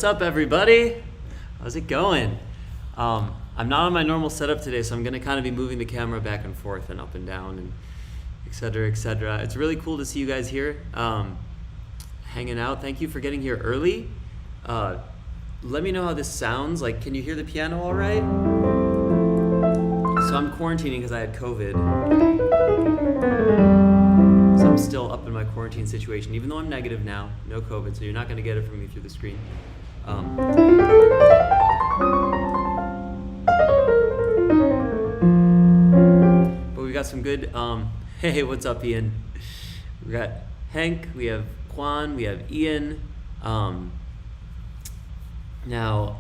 What's up, everybody? How's it going? I'm not on my normal setup today, so I'm going to kind of be moving the camera back and forth and up and down and et cetera, et cetera. It's really cool to see you guys here hanging out. Thank you for getting here early. Let me know how this sounds. Like, can you hear the piano all right? So I'm quarantining because I had COVID. So I'm still up in my quarantine situation, even though I'm negative now, no COVID, so you're not going to get it from me through the screen. But we got some good, hey, what's up, Ian? We got Hank, we have Quan, we have Ian. Now,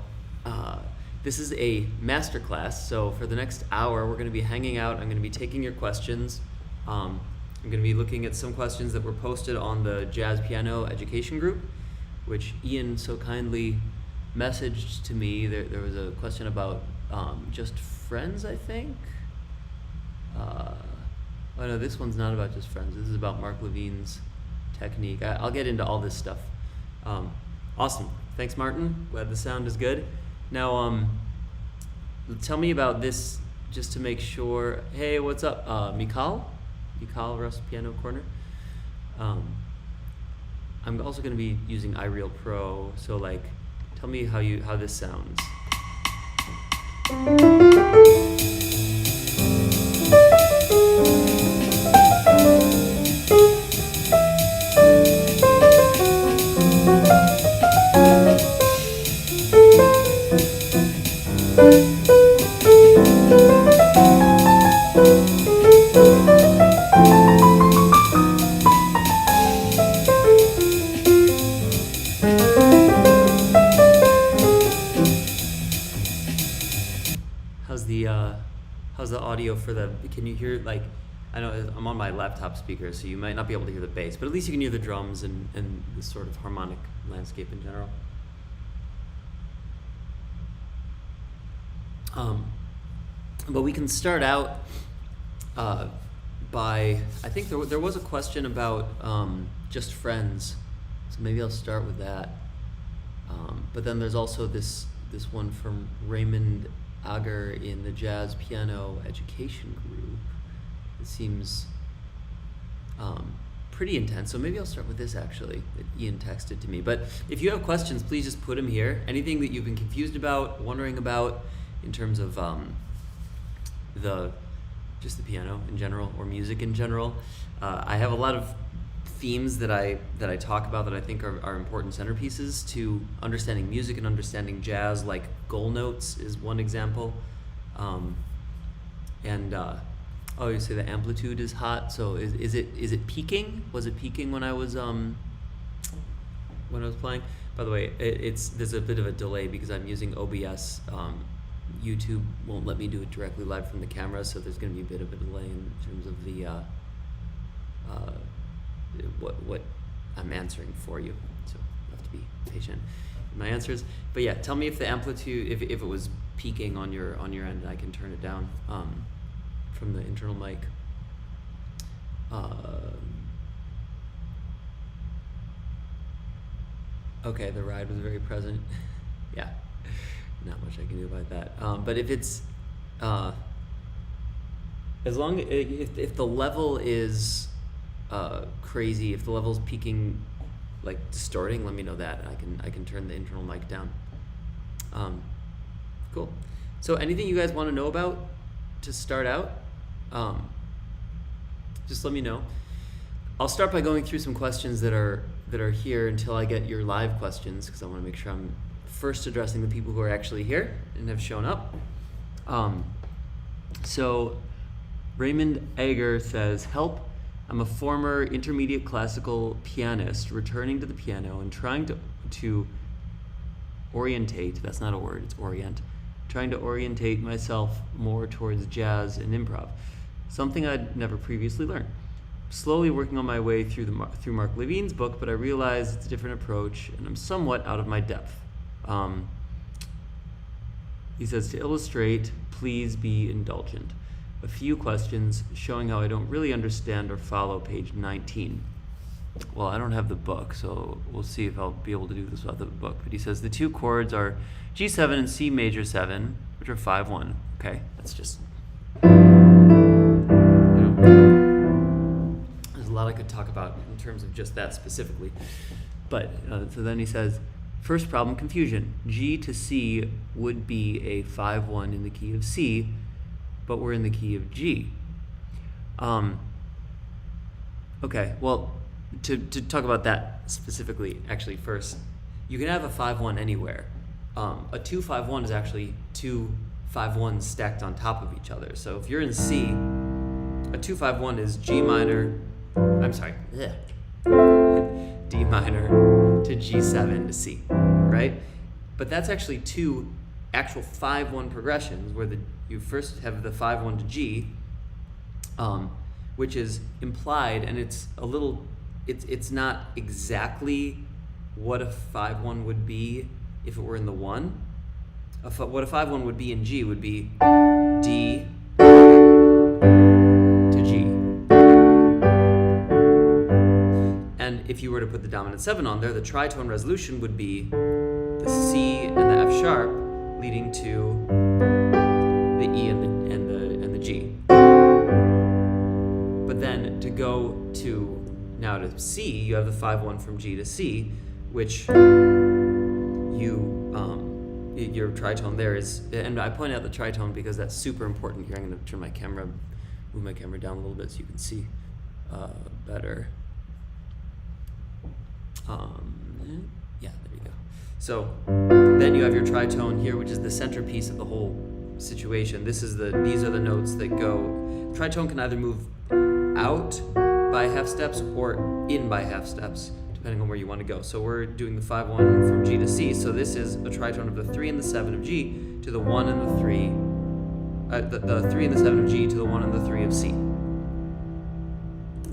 this is a masterclass, so for the next hour, we're going to be hanging out. I'm going to be taking your questions. I'm going to be looking at some questions that were posted on the Jazz Piano Education Group, which Ian so kindly messaged to me. There was a question about just friends, I think. Oh no, this one's not about just friends. This is about Mark Levine's technique. I'll get into all this stuff. Awesome. Thanks, Martin. Glad the sound is good. Now, tell me about this just to make sure. Hey, what's up? Mikal Russ Piano Corner. I'm also going to be using iReal Pro, so like, tell me how this sounds. How's the audio for can you hear, like, I know I'm on my laptop speaker, so you might not be able to hear the bass, but at least you can hear the drums and the sort of harmonic landscape in general. But we can start out by, I think there was a question about just friends, so maybe I'll start with that. But then there's also this one from Raymond Agar in the Jazz Piano Education Group. It seems pretty intense, so maybe I'll start with this actually that Ian texted to me. But if you have questions, please just put them here. Anything that you've been confused about, wondering about in terms of just the piano in general or music in general. I have a lot of themes that I talk about that I think are important centerpieces to understanding music and understanding jazz, like goal notes is one example. Oh, you say the amplitude is hot, so is it peaking? Was it peaking when I was playing? By the way, there's a bit of a delay because I'm using OBS. YouTube won't let me do it directly live from the camera, so there's going to be a bit of a delay in terms of the what I'm answering for you, so you have to be patient in my answers. But yeah, tell me if the amplitude, if it was peaking on your end, and I can turn it down from the internal mic. Okay, the ride was very present. Yeah, not much I can do about that. But if it's as long if the level is crazy, if the level's peaking, like distorting, let me know that. I can turn the internal mic down. Cool. So anything you guys want to know about to start out, just let me know. I'll start by going through some questions that are here until I get your live questions, because I want to make sure I'm first addressing the people who are actually here and have shown up. So Raymond Agar says, help. I'm a former intermediate classical pianist returning to the piano and trying to orientate, that's not a word, it's orient, trying to orientate myself more towards jazz and improv, something I'd never previously learned. Slowly working on my way through Mark Levine's book, but I realize it's a different approach and I'm somewhat out of my depth. He says, to illustrate, please be indulgent. A few questions showing how I don't really understand or follow page 19. well, I don't have the book, so we'll see if I'll be able to do this without the book. But he says the two chords are G7 and C major 7, which are 5-1. Okay, that's just, there's a lot I could talk about in terms of just that specifically. But so then he says, first problem, confusion. G to C would be a 5-1 in the key of C, but we're in the key of G. Okay, well, to talk about that specifically, actually first, you can have a 5-1 anywhere. A 2-5-1 is actually two 5-1s stacked on top of each other. So if you're in C, a 2-5-1 is D minor to G7 to C, right? But that's actually two actual 5-1 progressions where you first have the 5-1 to G, which is implied, and it's not exactly what a 5-1 would be if it were in the 1. What a 5-1 would be in G would be D to G. And if you were to put the dominant 7 on there, the tritone resolution would be the C and the F sharp leading to the E and the G. But then to go now to C, you have the 5-1 from G to C, which your tritone there is, and I point out the tritone because that's super important here. I'm going to move my camera down a little bit so you can see better. Yeah, there you go. So then you have your tritone here, which is the centerpiece of the whole situation. These are the notes that go. Tritone can either move out by half steps or in by half steps, depending on where you want to go. So we're doing the 5-1 from G to C. So this is a tritone of the 3 and the 7 of G to the 1 and the 3, the 3 and the 7 of G to the 1 and the 3 of C.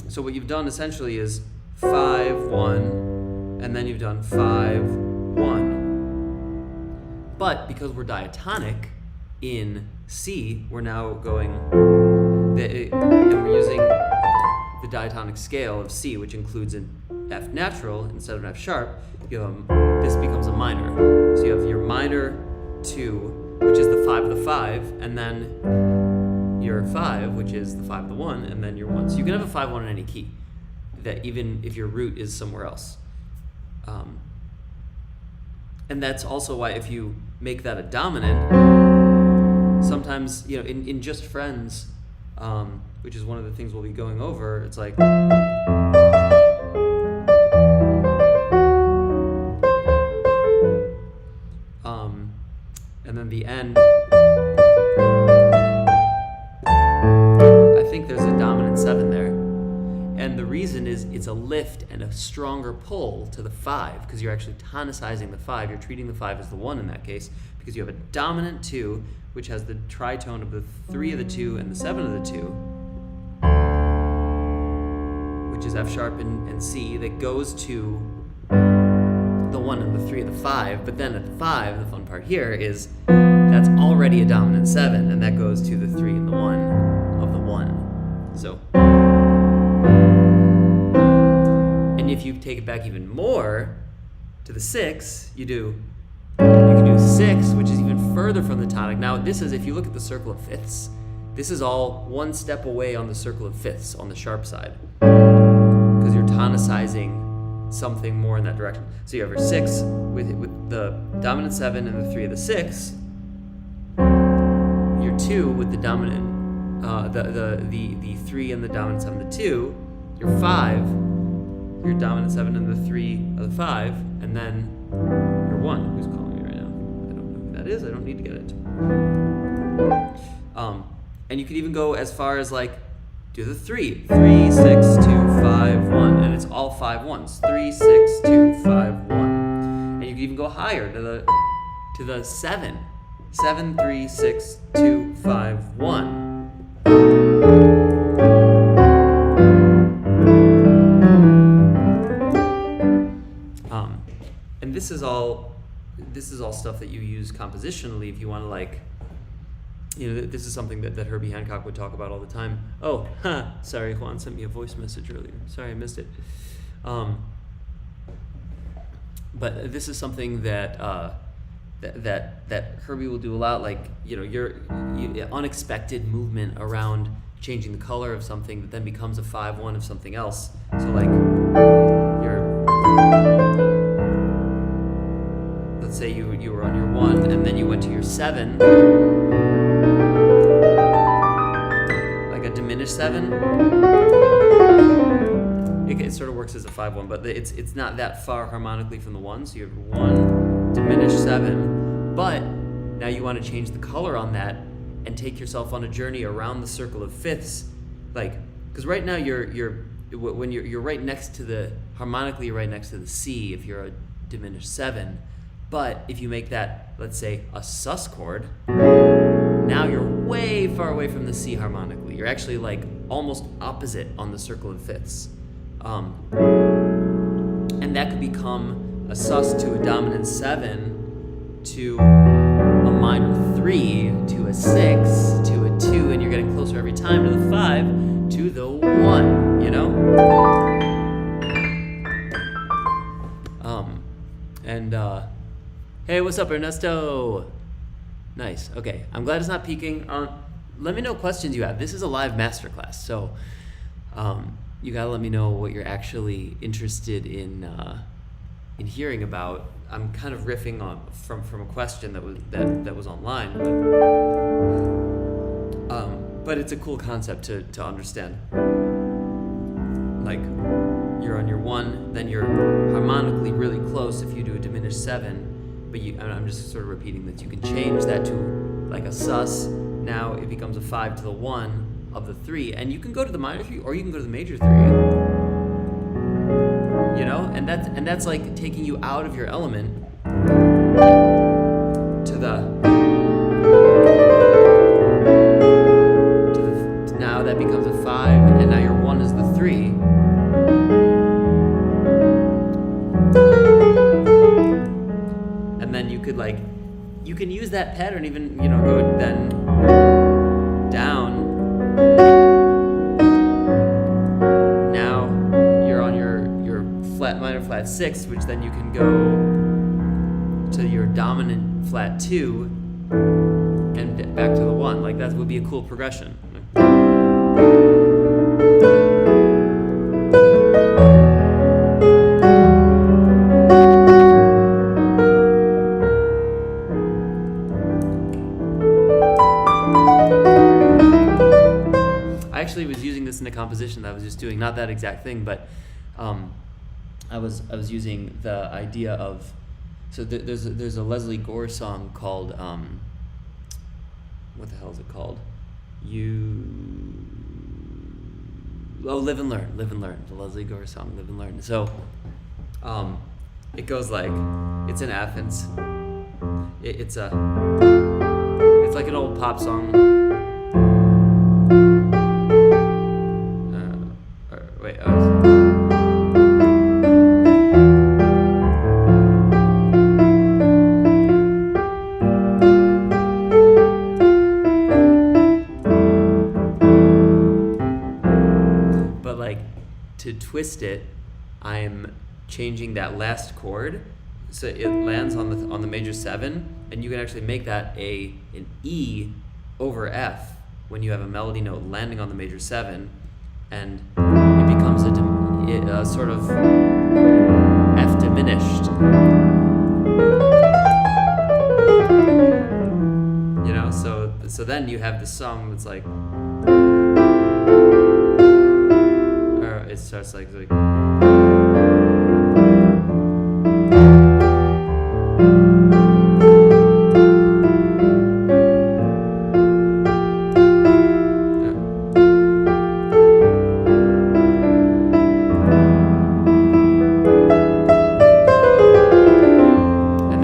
So what you've done essentially is 5-1, and then you've done 5-1. But because we're diatonic in C, we're now going, and we're using the diatonic scale of C, which includes an F natural instead of an F sharp. This becomes a minor. So you have your minor 2, which is the 5 of the 5, and then your 5, which is the 5 of the 1, and then your 1. So you can have a 5-1 in any key, that even if your root is somewhere else. And that's also why if you make that a dominant, sometimes, in Just Friends, which is one of the things we'll be going over, it's like, and then the end, I think there's a dominant 7 there. And the reason is it's a lift and a stronger pull to the 5, because you're actually tonicizing the 5. You're treating the 5 as the 1 in that case, because you have a dominant 2, which has the tritone of the 3 of the 2 and the 7 of the 2, which is F sharp and C, that goes to the 1 and the 3 of the 5. But then at the 5, the fun part here is that's already a dominant 7, and that goes to the 3 and the 1 of the 1. So, and if you take it back even more to the 6, you can do 6, which is even further from the tonic. Now this is, if you look at the circle of fifths, this is all one step away on the circle of fifths on the sharp side, because you're tonicizing something more in that direction. So you have your 6 with the dominant 7 and the 3 of the 6, your 2 with the dominant the 3 and the dominant 7 of the 2, your 5, your dominant 7 and the 3 of the 5, and then your 1. Who's calling me right now? I don't know who that is. I don't need to get it. And you could even go as far as like do the 3, 3, 6, 2, 5, 1, and it's all 5 1s. 3, 6, 2, 5, 1, and you could even go higher to the 7, 7, 3, 6, 2, 5, 1. And this is all stuff that you use compositionally if you want to this is something that Herbie Hancock would talk about all the time. Oh, sorry, Juan sent me a voice message earlier. Sorry, I missed it. But this is something that that Herbie will do a lot. Like, your unexpected movement around changing the color of something that then becomes a 5/1 of something else. So like let's say you were on your 1 and then you went to your 7, like a diminished 7. It sort of works as a 5/1, but it's not that far harmonically from the 1. So you have 1 diminished 7, but now you want to change the color on that and take yourself on a journey around the circle of fifths, like, because right now when you're right next to the harmonically, you're right next to the C if you're a diminished 7, but if you make that, let's say, a sus chord, now you're way far away from the C harmonically. You're actually like almost opposite on the circle of fifths. And that could become a sus to a dominant 7 to a minor 3 to a 6 to a 2, and you're getting closer every time to the 5 to the 1, Hey, what's up, Ernesto? Nice. Okay, I'm glad it's not peaking. Let me know questions you have. This is a live masterclass, so you gotta let me know what you're actually interested in hearing about. I'm kind of riffing on from a question that was online, but it's a cool concept to understand. Like, you're on your 1, then you're harmonically really close if you do a diminished 7, but I'm just sort of repeating that you can change that to like a sus. Now it becomes a 5 to the 1 of the 3, and you can go to the minor 3 or you can go to the major 3. And that's like taking you out of your element to now that becomes a 5, and now your 1 is the 3. And then you can use that pattern even, go then down. Now you're on your flat minor flat 6, which then you can go to your dominant flat 2 and back to the 1. Like, that would be a cool progression. I actually was using this in a composition that I was just doing, not that exact thing, but I was using the idea of, so there's a Leslie Gore song called what the hell is it called? Live and Learn, the Leslie Gore song, Live and Learn. So it goes like, it's an F, and it's like an old pop song. To twist it, I'm changing that last chord so it lands on the major 7, and you can actually make that an E over F when you have a melody note landing on the major 7, and it becomes a sort of F diminished. So then you have the song that's like, it starts like and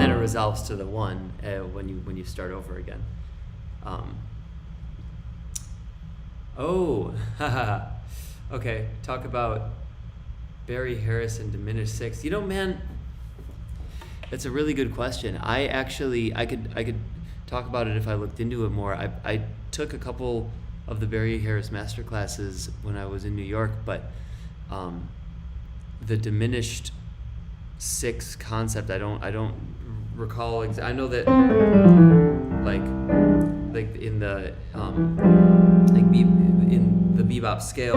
then it resolves to the 1 when you start over again. Okay, talk about Barry Harris and Diminished 6. Man, it's a really good question. I could talk about it if I looked into it more. I took a couple of the Barry Harris master classes when I was in New York, but the diminished six concept. I don't recall. I know that like in the in the bebop scale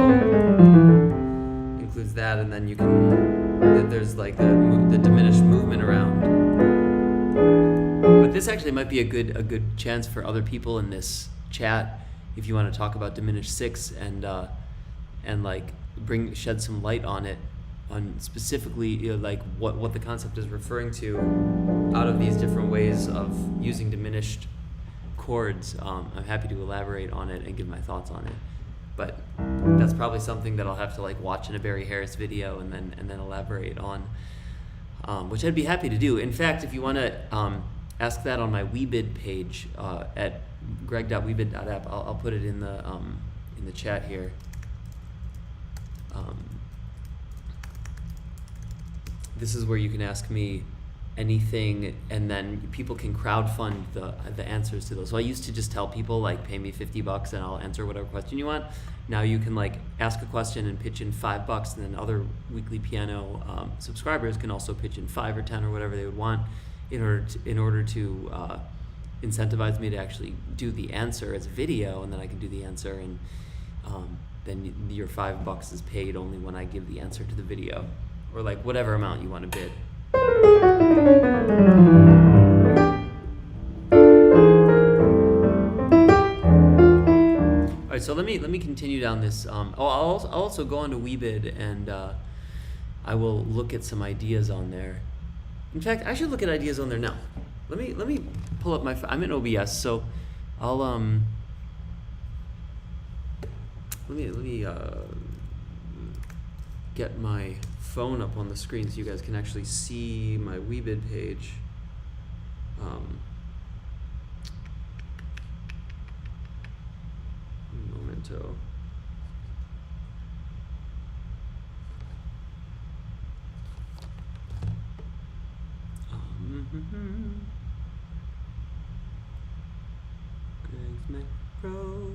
includes that, and then you can there's like the diminished movement around. But this actually might be a good chance for other people in this chat if you want to talk about diminished six and like shed some light on it, on specifically like what the concept is referring to out of these different ways of using diminished chords. I'm happy to elaborate on it and give my thoughts on it, but that's probably something that I'll have to like watch in a Barry Harris video and then elaborate on, which I'd be happy to do. In fact, if you want to ask that on my Weebid page at greg.weebid.app, I'll put it in the chat here. This is where you can ask me anything, and then people can crowdfund the answers to those. So I used to just tell people like, pay me $50 and I'll answer whatever question you want. Now you can like ask a question and pitch in $5, and then other Weekly Piano subscribers can also pitch in 5 or 10 or whatever they would want in order to incentivize me to actually do the answer as a video, and then I can do the answer, and then your $5 is paid only when I give the answer to the video, or like whatever amount you want to bid. All right, so let me continue down this. I'll also go on to Weebid, and I will look at some ideas on there. In fact, I should look at ideas on there now. Let me pull up I'm in OBS, so I'll let me get my phone up on the screen so you guys can actually see my Weebid page. Un momento. Greg's Mac Pro. Alright.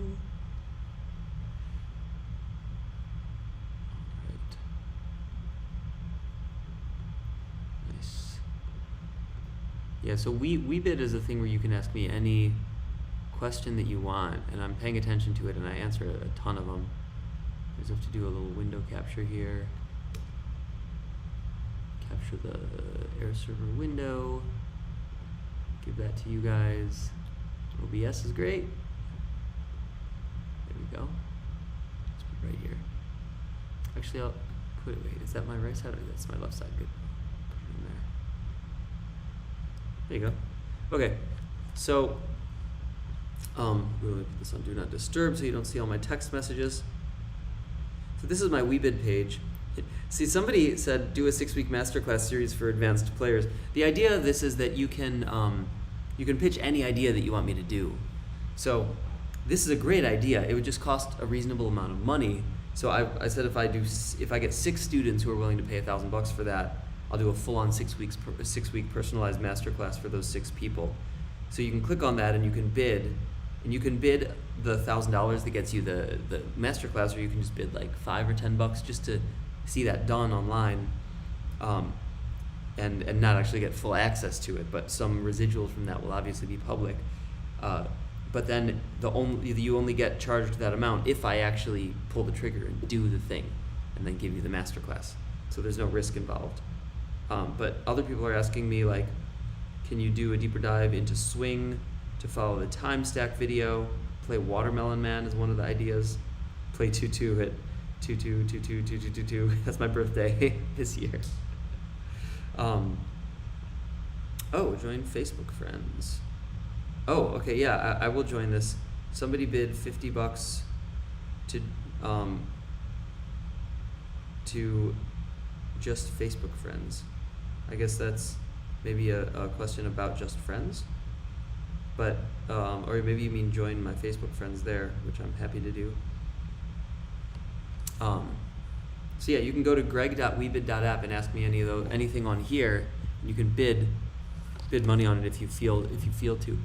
Nice. Yeah, so Weebid is a thing where you can ask me any question that you want, and I'm paying attention to it, and I answer a ton of them. I just have to do a little window capture here. Capture the air server window, give that to you guys. OBS is great. There we go. Let's put it right here. Actually, I'll put it, wait, is that my right side or that's my left side? Good. Put it in there. There you go. Okay, so we'll put this on Do Not Disturb so you don't see all my text messages. So this is my Weebid page. See, somebody said do a 6-week masterclass series for advanced players. The idea of this is that you can pitch any idea that you want me to do. So this is a great idea. It would just cost a reasonable amount of money. So I said if I get 6 students who are willing to pay $1,000 for that, I'll do a full-on 6-week personalized masterclass for those 6 people. So you can click on that and you can bid. And you can bid the $1,000 that gets you the masterclass, or you can just bid like $5 or $10 just to see that done online, and not actually get full access to it, but some residuals from that will obviously be public. But then you only get charged that amount if I actually pull the trigger and do the thing, and then give you the masterclass. So there's no risk involved. But other people are asking me, like, can you do a deeper dive into swing to follow the time stack video? Play Watermelon Man is one of the ideas. Play 2-2 at 2-2-2-2-2-2-2-2. That's my birthday this year. Join Facebook friends. Oh, okay, yeah, I will join this. Somebody bid $50 to just Facebook friends. I guess that's maybe a question about just friends. But, or maybe you mean join my Facebook friends there, which I'm happy to do. So yeah, you can go to greg.weebid.app and ask me anything on here. And you can bid money on it if you feel to.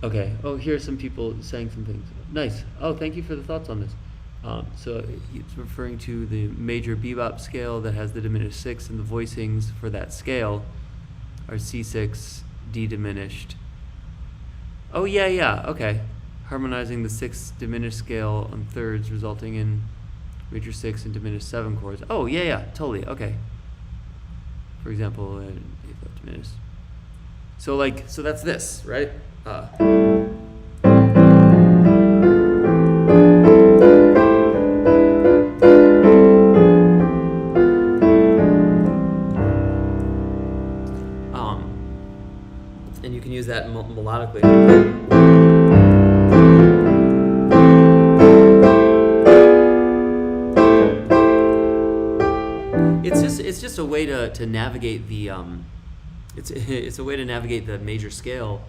Okay. Oh, here are some people saying some things. Nice. Oh, thank you for the thoughts on this. So it's referring to the major bebop scale that has the diminished 6, and the voicings for that scale are C6, D diminished. Oh yeah, okay. Harmonizing the 6th diminished scale on thirds, resulting in major 6 and diminished 7 chords. Oh yeah, totally, okay. For example, A flat diminished. So that's this, right? And you can use that melodically. It's just a way to navigate the it's a way to navigate the major scale,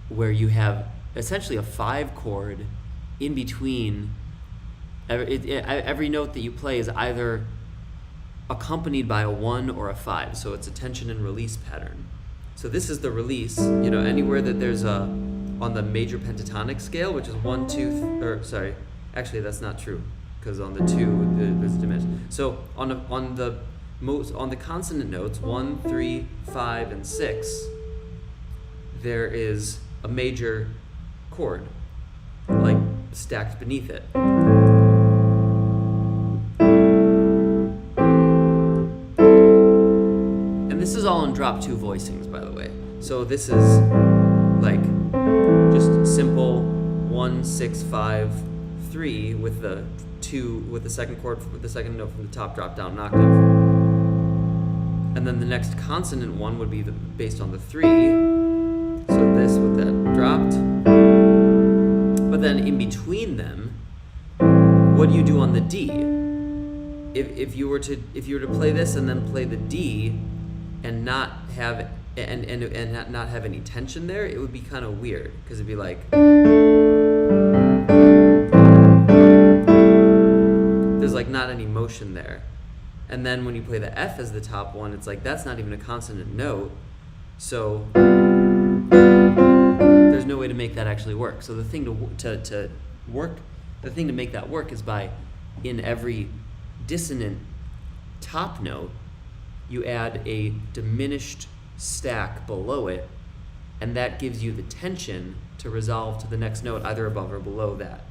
where you have essentially a 5 chord in between. Every note that you play is either accompanied by a 1 or a 5, so it's a tension and release pattern. So this is the release. Anywhere that there's on the major pentatonic scale, which is 1, 2, actually that's not true, because on the 2 there's a diminished. So on the consonant notes 1, 3, 5, and 6, there is a major chord like stacked beneath it. And this is all in drop 2 voicings, by the way. So this is like just simple 1, 6, 5, 3 with the 2 with the second chord with the second note from the top drop down an octave. And then the next consonant one would be based on the 3. So this with that dropped. But then in between them, what do you do on the D? If you were to play this and then play the D and not have not have any tension there, it would be kind of weird, because it'd be like there's like not any motion there. And then when you play the F as the top one, it's like that's not even a consonant note, so there's no way to make that actually work. So the thing to make that work is by, in every dissonant top note, you add a diminished stack below it, and that gives you the tension to resolve to the next note, either above or below that.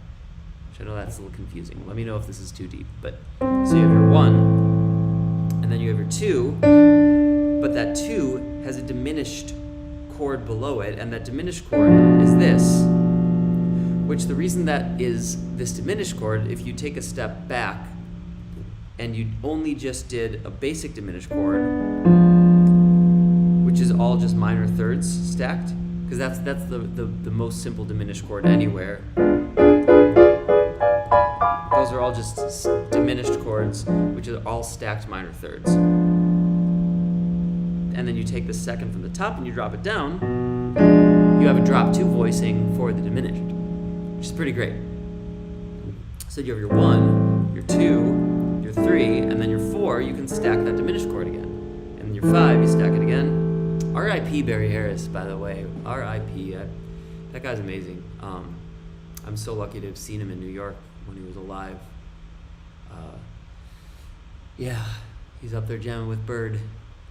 Which I know that's a little confusing. Let me know if this is too deep. But so you have your 1, and then you have your 2, but that 2 has a diminished chord below it, and that diminished chord is this, which the reason that is this diminished chord, if you take a step back and you only just did a basic diminished chord, which is all just minor thirds stacked, because that's the most simple diminished chord anywhere. Those are all just diminished chords, which are all stacked minor thirds. And then you take the second from the top and you drop it down, you have a drop 2 voicing for the diminished, which is pretty great. So you have your 1, your 2, your 3, and then your 4, you can stack that diminished chord again. And your 5, you stack it again. R.I.P. Barry Harris, by the way. R.I.P. That guy's amazing. I'm so lucky to have seen him in New York when he was alive. Yeah, he's up there jamming with Bird.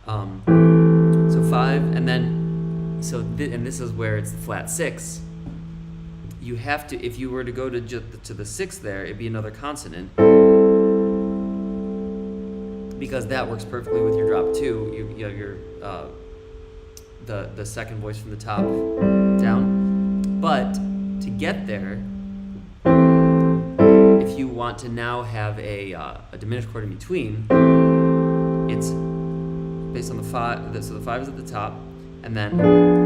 So 5, and then, and this is where it's the flat 6. You have to, if you were to go to the 6th there, it'd be another consonant, because that works perfectly with your drop 2. You have your the second voice from the top down. But to get there, if you want to now have a diminished chord in between, it's based on the 5. So the 5 is at the top, and then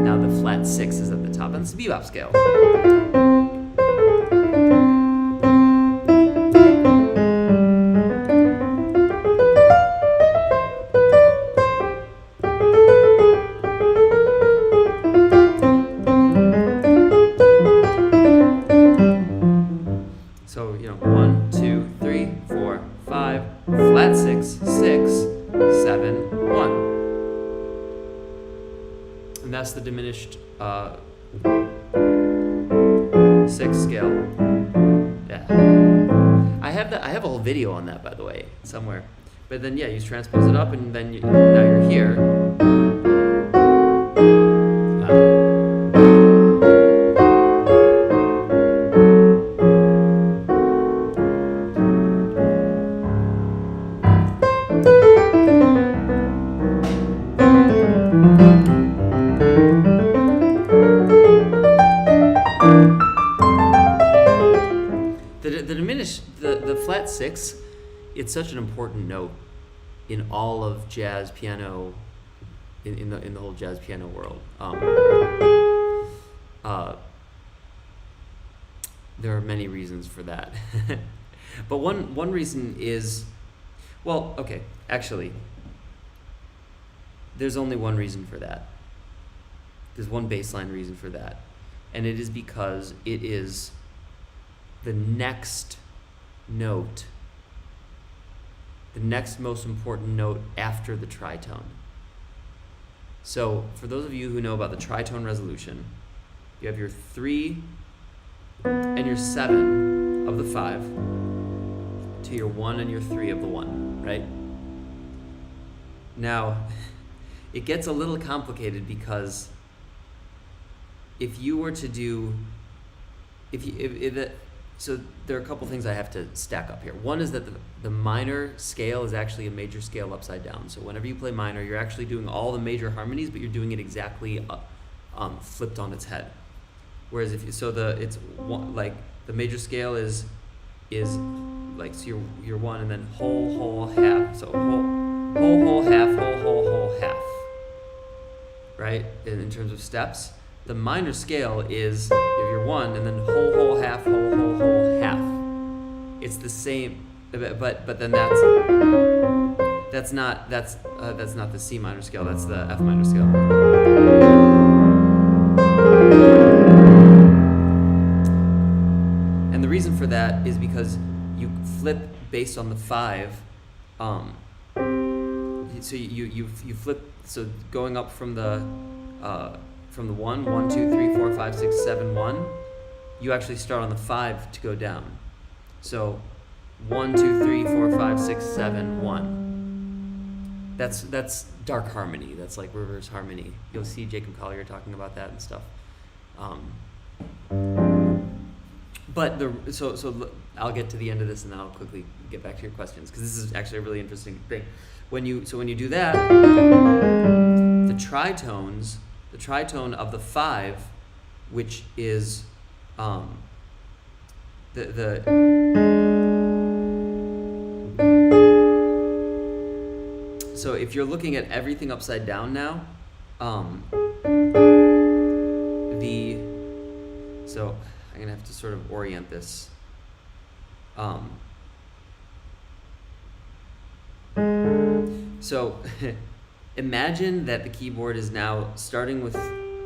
now the flat 6 is at the top, and it's the bebop scale. So 1, 2, 3, 4, 5, flat 6, 6, 7, 1. And that's the diminished 6 scale. Yeah. I have a whole video on that, by the way, somewhere. But then yeah, you transpose it up, and then now you're here. The flat six, it's such an important note in all of jazz piano, in the whole jazz piano world. There are many reasons for that, but one reason is, well, okay, actually, there's only one reason for that. There's one baseline reason for that, and it is because it is the next note, the next most important note after the tritone. So for those of you who know about the tritone resolution, you have your 3 and your 7 of the 5 to your 1 and your 3 of the 1, right? Now, it gets a little complicated because if you were to do, so there are a couple things I have to stack up here. One is that the minor scale is actually a major scale upside down. So whenever you play minor, you're actually doing all the major harmonies, but you're doing it exactly flipped on its head. Whereas it's like the major scale is like, so you're 1 and then whole half. So whole half, whole half. Right? In terms of steps. The minor scale is if you're 1 and then whole half, whole half. It's the same, but then that's not the C minor scale. That's the F minor scale. And the reason for that is because you flip based on the 5. So you flip. So going up from the 1, 2, 3, 4, 5, 6, 7, 1, you actually start on the 5 to go down. So 1, 2, 3, 4, 5, 6, 7, 1. That's dark harmony. That's like reverse harmony. You'll see Jacob Collier talking about that and stuff. But so I'll get to the end of this and then I'll quickly get back to your questions, because this is actually a really interesting thing. When you do that, the tritone of the 5, which is so if you're looking at everything upside down now, so I'm gonna have to sort of orient this. So imagine that the keyboard is now starting with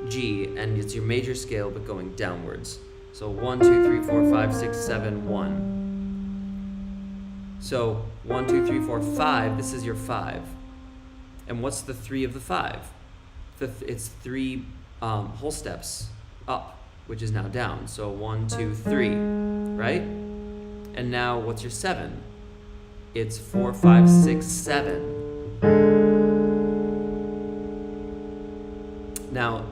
G and it's your major scale but going downwards. So 1, 2, 3, 4, 5, 6, 7, 1. So 1, 2, 3, 4, 5, this is your 5. And what's the 3 of the 5? It's 3 whole steps up, which is now down. So 1, 2, 3, right? And now what's your 7? It's 4, 5, 6, 7. Now,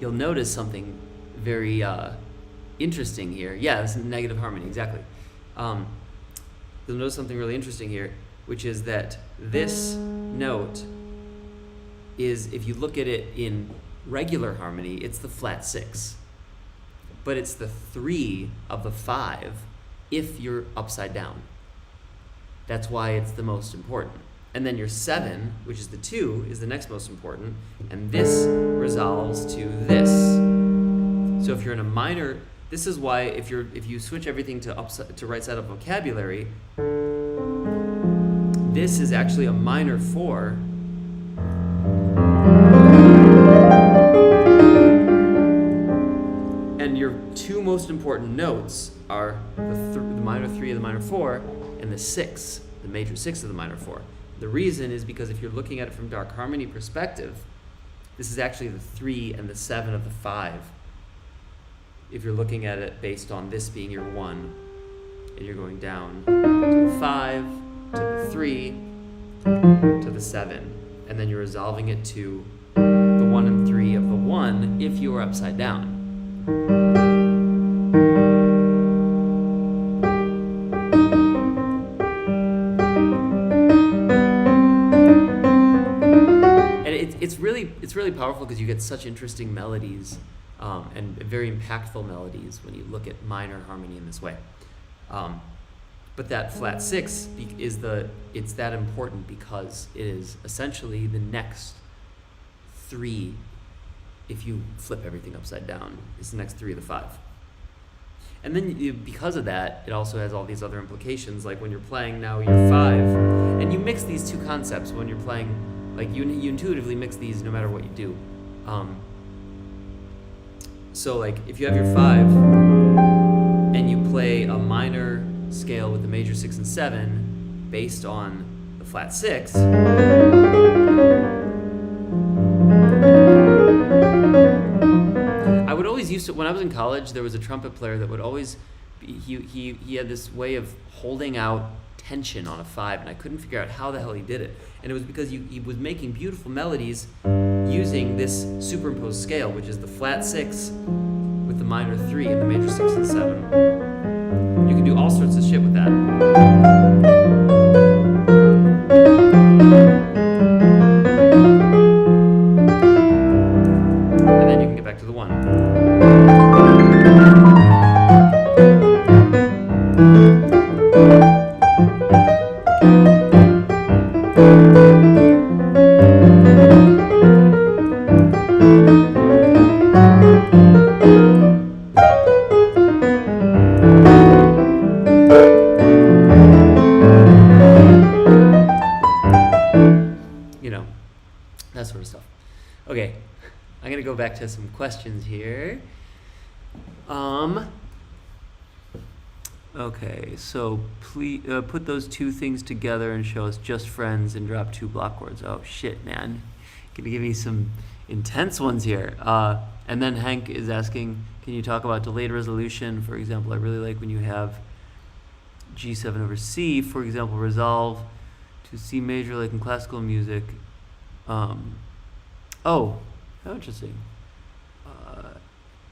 you'll notice something very interesting here. Yeah, it's negative harmony, exactly. You'll notice something really interesting here, which is that this note is, if you look at it in regular harmony, it's the flat 6. But it's the 3 of the 5 if you're upside down. That's why it's the most important. And then your 7, which is the 2, is the next most important, and this resolves to this. So if you're in a minor, this is why if you switch everything to right side up vocabulary, this is actually a minor 4. And your 2 most important notes are the minor 3 of the minor 4 and the 6, the major 6 of the minor 4. The reason is because if you're looking at it from dark harmony perspective, this is actually the 3 and the 7 of the 5. If you're looking at it based on this being your 1 and you're going down to the 5, to the 3, to the 7, and then you're resolving it to the 1 and 3 of the 1 if you were upside down. It's really powerful because you get such interesting melodies and very impactful melodies when you look at minor harmony in this way. But that flat 6 it's that important because it is essentially the next 3. If you flip everything upside down, it's the next 3 of the 5. And then because of that, it also has all these other implications. Like when you're playing now your 5, and you mix these two concepts when you're playing. Like you intuitively mix these no matter what you do. So like if you have your 5 and you play a minor scale with the major 6 and 7 based on the flat 6, I would always used to, when I was in college, there was a trumpet player that would always, he had this way of holding out tension on a 5, and I couldn't figure out how the hell he did it. And it was because he was making beautiful melodies using this superimposed scale, which is the flat 6 with the minor 3 and the major 6 and 7. You can do all sorts of shit with that. And then you can get back to the 1. That sort of stuff. Okay, I'm gonna go back to some questions here. Okay, so please put those two things together and show us just friends and drop 2 block chords. Oh shit, man, gonna give me some intense ones here. And then Hank is asking, can you talk about delayed resolution? For example, I really like when you have G7 over C, for example, resolve to C major like in classical music. Oh, how interesting.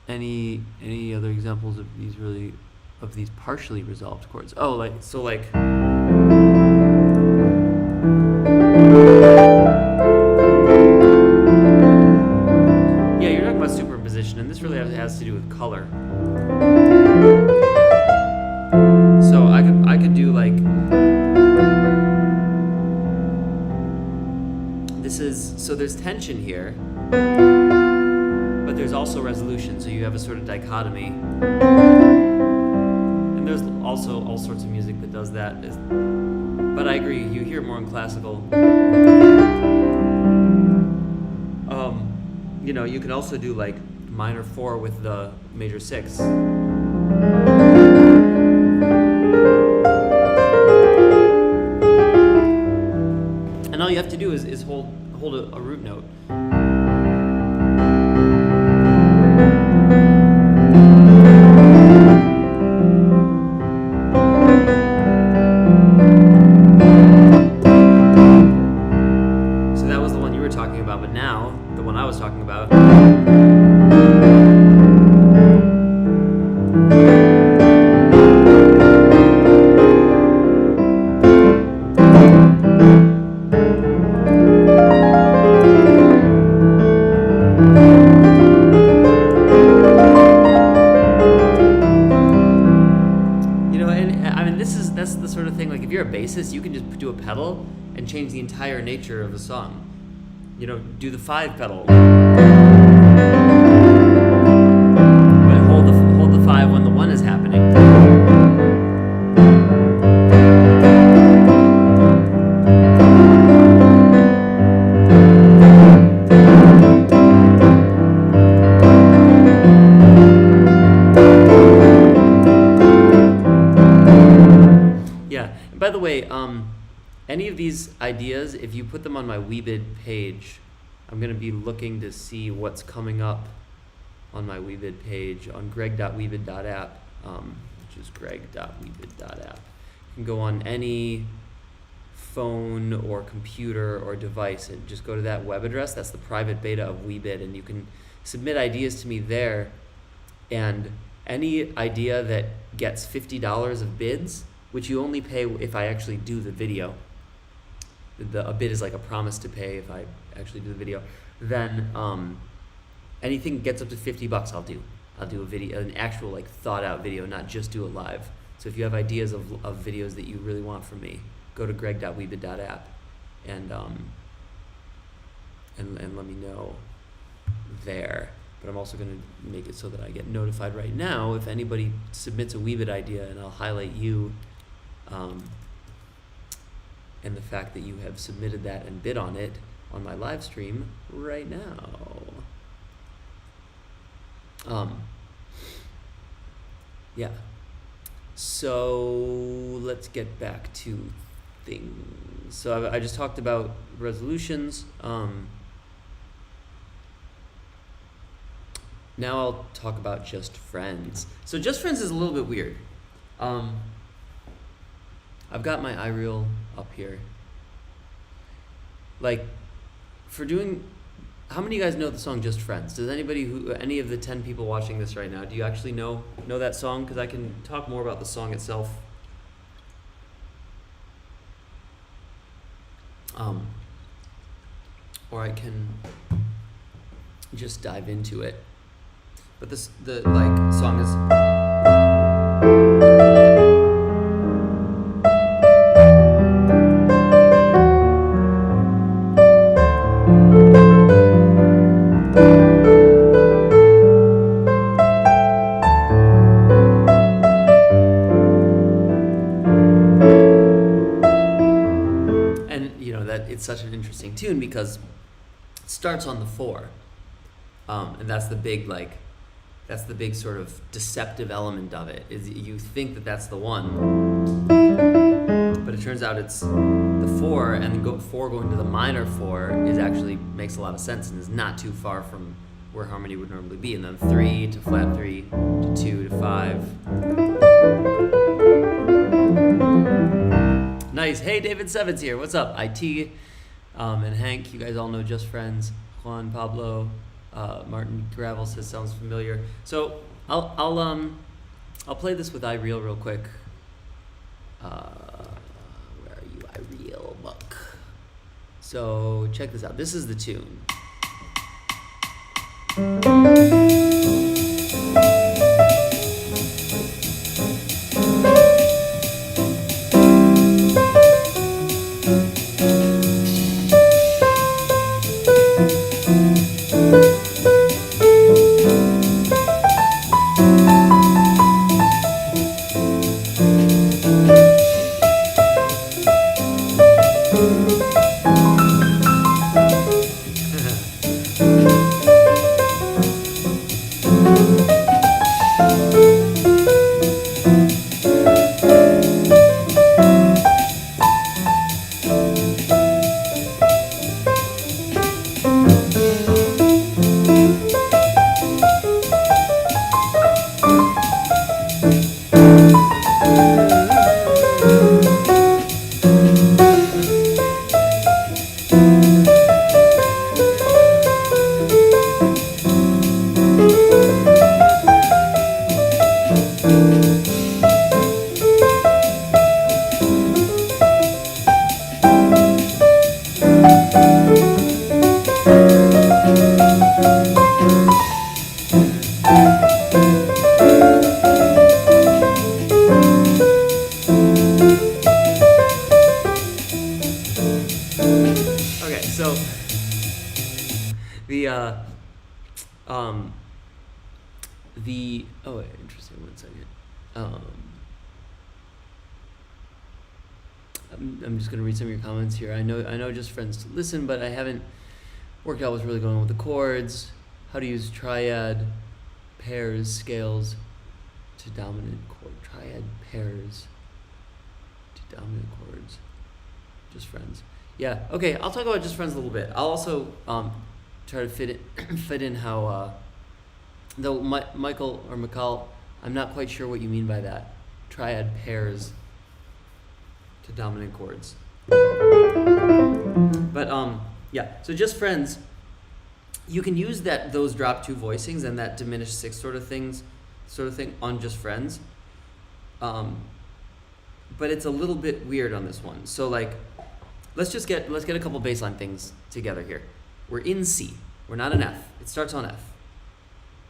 Any other examples of these partially resolved chords? Oh, like so like. Yeah, you're talking about superimposition, and this really has to do with color. So I could do like. So there's tension here, but there's also resolution, so you have a sort of dichotomy. And there's also all sorts of music that does that. But I agree, you hear it more in classical. You can also do like minor 4 with the major 6. And all you have to do is hold a root note. So that was the one you were talking about, but now the one I was talking about. That's the sort of thing, like if you're a bassist, you can just do a pedal and change the entire nature of a song. Do the 5 pedal. But hold the 5 when the 1 is happening. By the way, any of these ideas, if you put them on my Weebid page, I'm going to be looking to see what's coming up on my Weebid page on greg.weebid.app, which which is greg.weebit.app. You can go on any phone or computer or device and just go to that web address. That's the private beta of Weebit, and you can submit ideas to me there. And any idea that gets $50 of bids, which you only pay if I actually do the video, a bid is like a promise to pay if I actually do the video, then anything gets up to $50 I'll do a video, an actual like thought out video, not just do it live. So if you have ideas of videos that you really want from me, go to greg.weebit.app and let me know there. But I'm also going to make it so that I get notified right now if anybody submits a Weebit idea, and I'll highlight you and the fact that you have submitted that and bid on it on my live stream right now. Yeah. So let's get back to things. So I just talked about resolutions. Now I'll talk about Just Friends. So Just Friends is a little bit weird. I've got my iReel up here. Like, for doing, how many of you guys know the song Just Friends? Does anybody any of the 10 people watching this right now, do you actually know that song? Because I can talk more about the song itself. Or I can just dive into it. But the song is. It's such an interesting tune because it starts on the 4, and that's the big sort of deceptive element of it. Is you think that that's the 1, but it turns out it's the 4, and the 4 going to the minor 4 is actually makes a lot of sense and is not too far from where harmony would normally be. And then 3 to flat 3 to 2 to 5. Nice. Hey, David Sevens here. What's up? IT and Hank, you guys all know Just Friends. Juan Pablo, Martin Gravel says sounds familiar. So I'll play this with iReel real quick. Where are you, iReel book? So check this out. This is the tune. Interesting. 1 second. I'm just gonna read some of your comments here. I know Just Friends to listen, but I haven't worked out what's really going on with the chords. How to use triad, pairs, scales to dominant chord. Triad, pairs to dominant chords. Just Friends. Yeah. Okay. I'll talk about Just Friends a little bit. I'll also try to fit in how. Though Michael or Mikal, I'm not quite sure what you mean by that. triad pairs to dominant chords. But yeah, so just friends, you can use those drop two voicings and that diminished sixth sort of thing on just friends. But it's a little bit weird on this one. So like, let's get a couple baseline things together here. We're in C. We're not in F. It starts on F.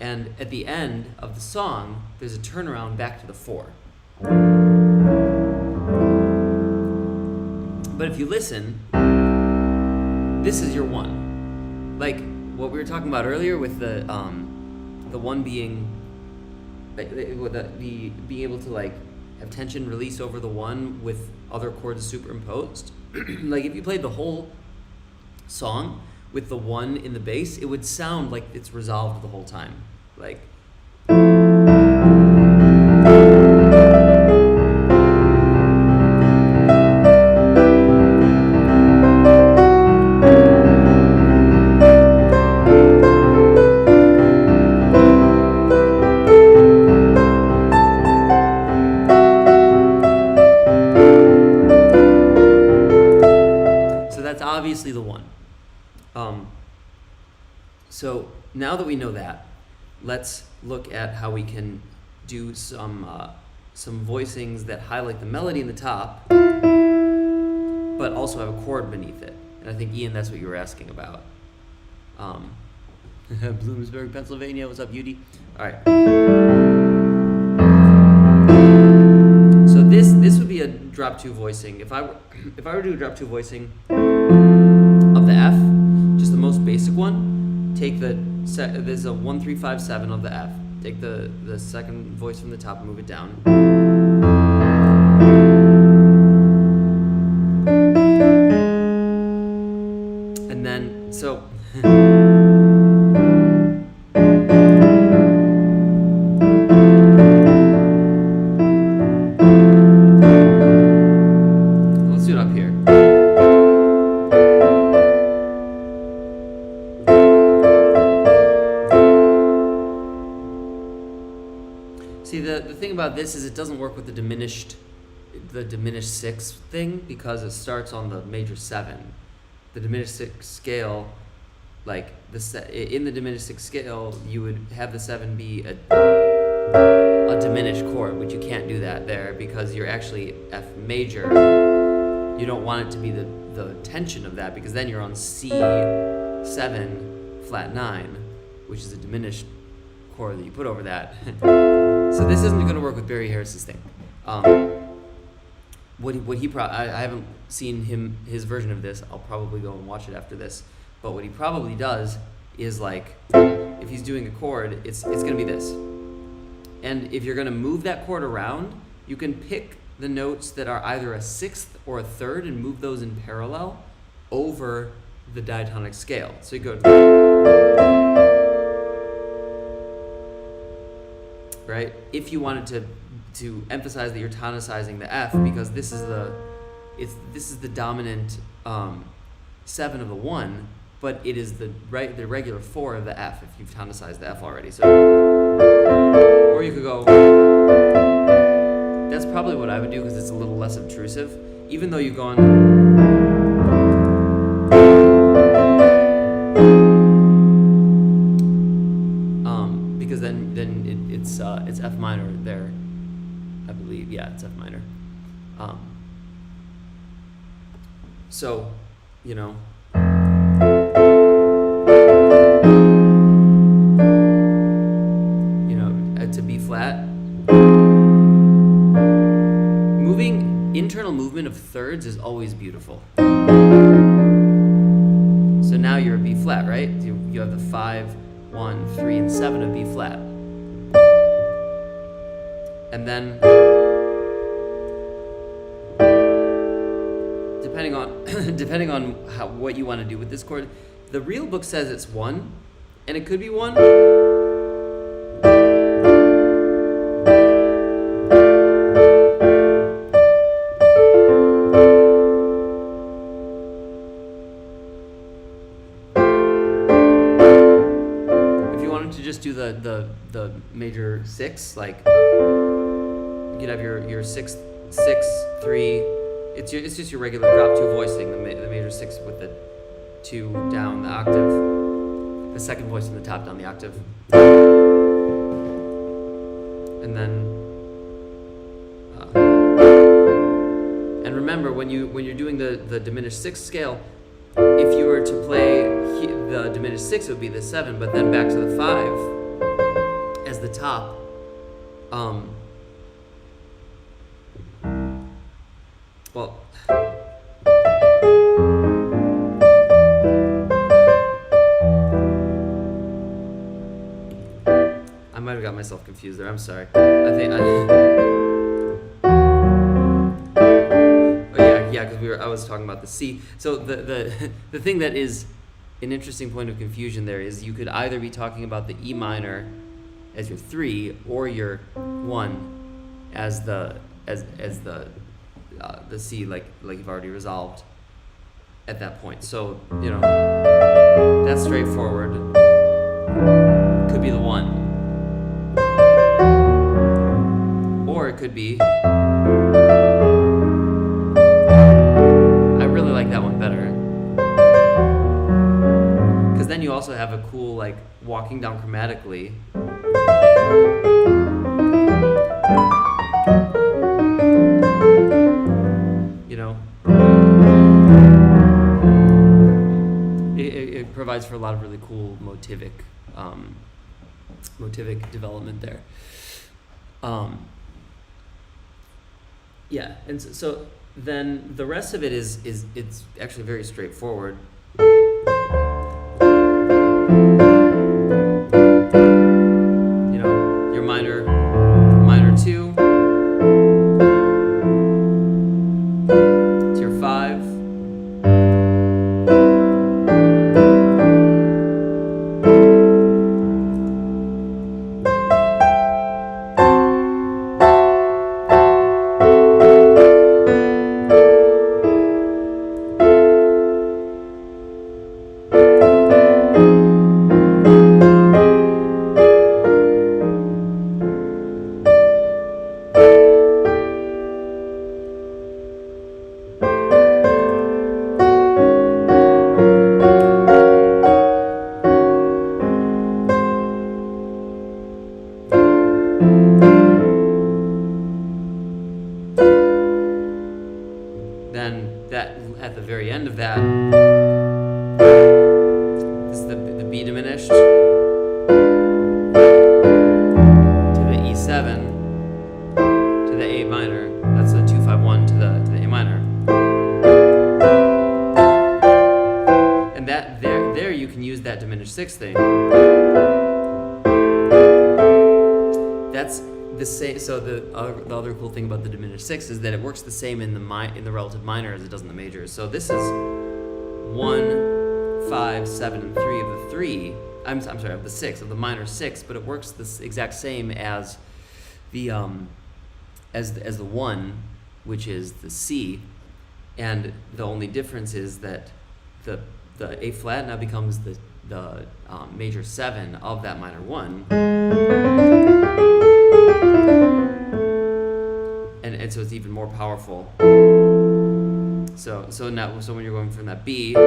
And at the end of the song, there's a turnaround back to the 4. But if you listen, this is your 1. Like what we were talking about earlier with the 1 being the being able to like have tension release over the 1 with other chords superimposed. Like if you played the whole song with the 1 in the bass, it would sound like it's resolved the whole time. Like obviously the 1. So now that we know that, let's look at how we can do some voicings that highlight the melody in the top, but also have a chord beneath it. And I think, Ian, that's what you were asking about. Bloomsburg, Pennsylvania. What's up, Udi? All right. So this would be a drop 2 voicing. If I were to do a drop 2 voicing of the F, just the most basic one, take there's a 1 3 5 7 of the F. Take the second voice from the top and move it down. And then so let's do it up here. See, the thing about this is it doesn't work with the diminished 6 thing because it starts on the major 7. The diminished 6 scale, like in the diminished 6 scale, you would have the 7 be a diminished chord, but you can't do that there because you're actually F major. You don't want it to be the tension of that because then you're on C7 flat 9, which is a diminished chord that you put over that. So this isn't going to work with Barry Harris's thing. I haven't seen his version of this. I'll probably go and watch it after this. But what he probably does is like, if he's doing a chord, it's going to be this. And if you're going to move that chord around, you can pick the notes that are either a 6th or a 3rd and move those in parallel over the diatonic scale. So you go, right? If you wanted to emphasize that you're tonicizing the F, because this is the dominant 7 of the 1, but it is the regular 4 of the F if you've tonicized the F already. So, or you could go. That's probably what I would do because it's a little less obtrusive, even though you've gone. Because then it's F minor there, I believe. Yeah, it's F minor. So, you know. To B flat. Internal movement of thirds is always beautiful. So now you're a B flat, right? You have the 5, 1, 3, and 7 of B flat. And then depending on what you want to do with this chord, the real book says it's 1, and it could be 1. If you wanted to just do the major 6, like you could have your 6, 3. It's just your regular drop 2 voicing, the major 6 with the 2 down the octave, the second voice in the top down the octave, and then and remember when you're doing the diminished 6 scale, if you were to play the diminished 6, it would be the 7, but then back to the 5 as the top. Well, I might have got myself confused there. I'm sorry. Because I was talking about the C. So the thing that is an interesting point of confusion there is you could either be talking about the E minor as your 3 or your 1 as the C, like you've already resolved at that point. So that's straightforward. Could be the 1, or it could be. I really like that one better, because then you also have a cool walking down chromatically. It provides for a lot of really cool motivic development there. And so then the rest of it is it's actually very straightforward. Your minor 2 to your 5. Then that at the very end of that, this is the B diminished to the E7 to the A minor. That's the 2-5-1 to the A minor. And that there you can use that diminished 6 thing. That's the same. So the other cool thing about the diminished 6 is that it works the same in the relative minor as it does in the majors. So this is 1, 5, 7, and 3 of the 3. I'm sorry, of the 6 of the minor 6, but it works the exact same as the as the 1, which is the C, and the only difference is that the A flat now becomes the major 7 of that minor 1. And so it's even more powerful. So when you're going from that B to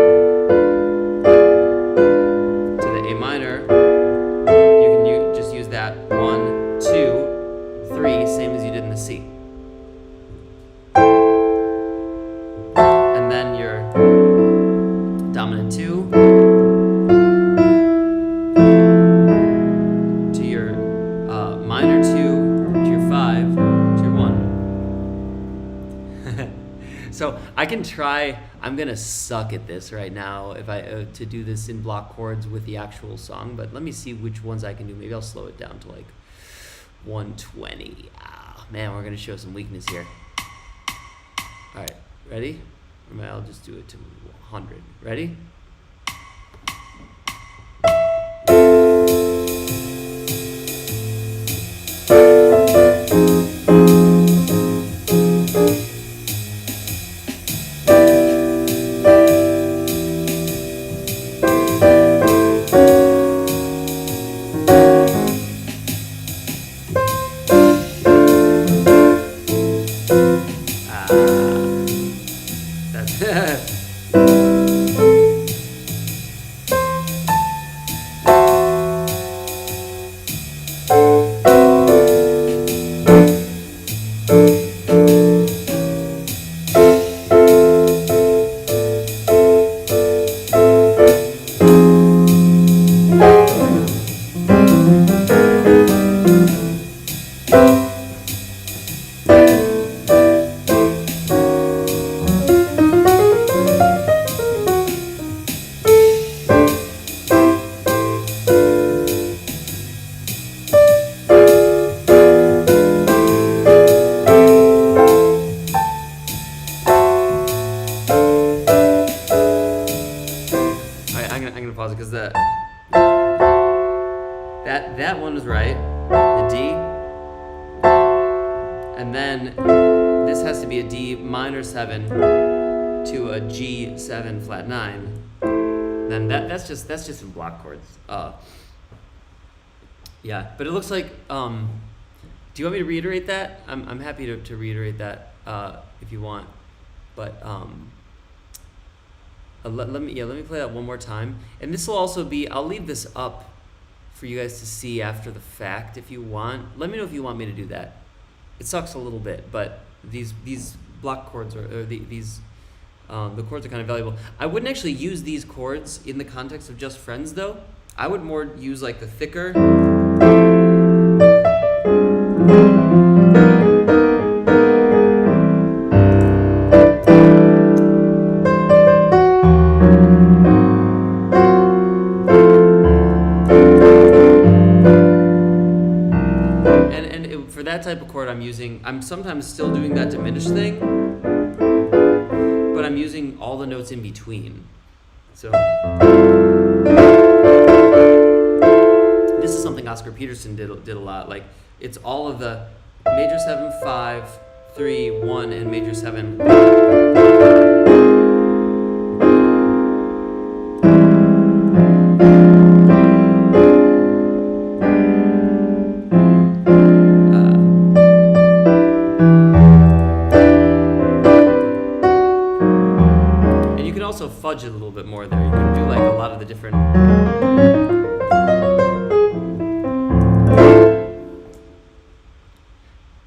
the A minor, you can just use that 1, 2, 3, same as you did in the C. And then your dominant 2 to your minor 2 to your 5 to your 1. So I can try. I'm gonna suck at this right now if I to do this in block chords with the actual song. But let me see which ones I can do. Maybe I'll slow it down to 120. Man, we're gonna show some weakness here. All right, ready? Or I'll just do it to 100. Ready? gonna pause it because that one was right, the D, and then this has to be a D minor 7 to a G7 flat 9. Then that's just some block chords. Yeah, but it looks like. Do you want me to reiterate that? I'm happy to reiterate that if you want, but let me play that one more time. And this will also be. I'll leave this up for you guys to see after the fact if you want. Let me know if you want me to do that. It sucks a little bit, but these block chords the chords are kind of valuable. I wouldn't actually use these chords in the context of just friends though. I would more use like the thicker. For that type of chord I'm sometimes still doing that diminished thing, but I'm using all the notes in between. So this is something Oscar Peterson did a lot. Like it's all of the major 7, 5, 3, 1, and major 7. Fudge it a little bit more there. You can do like a lot of the different.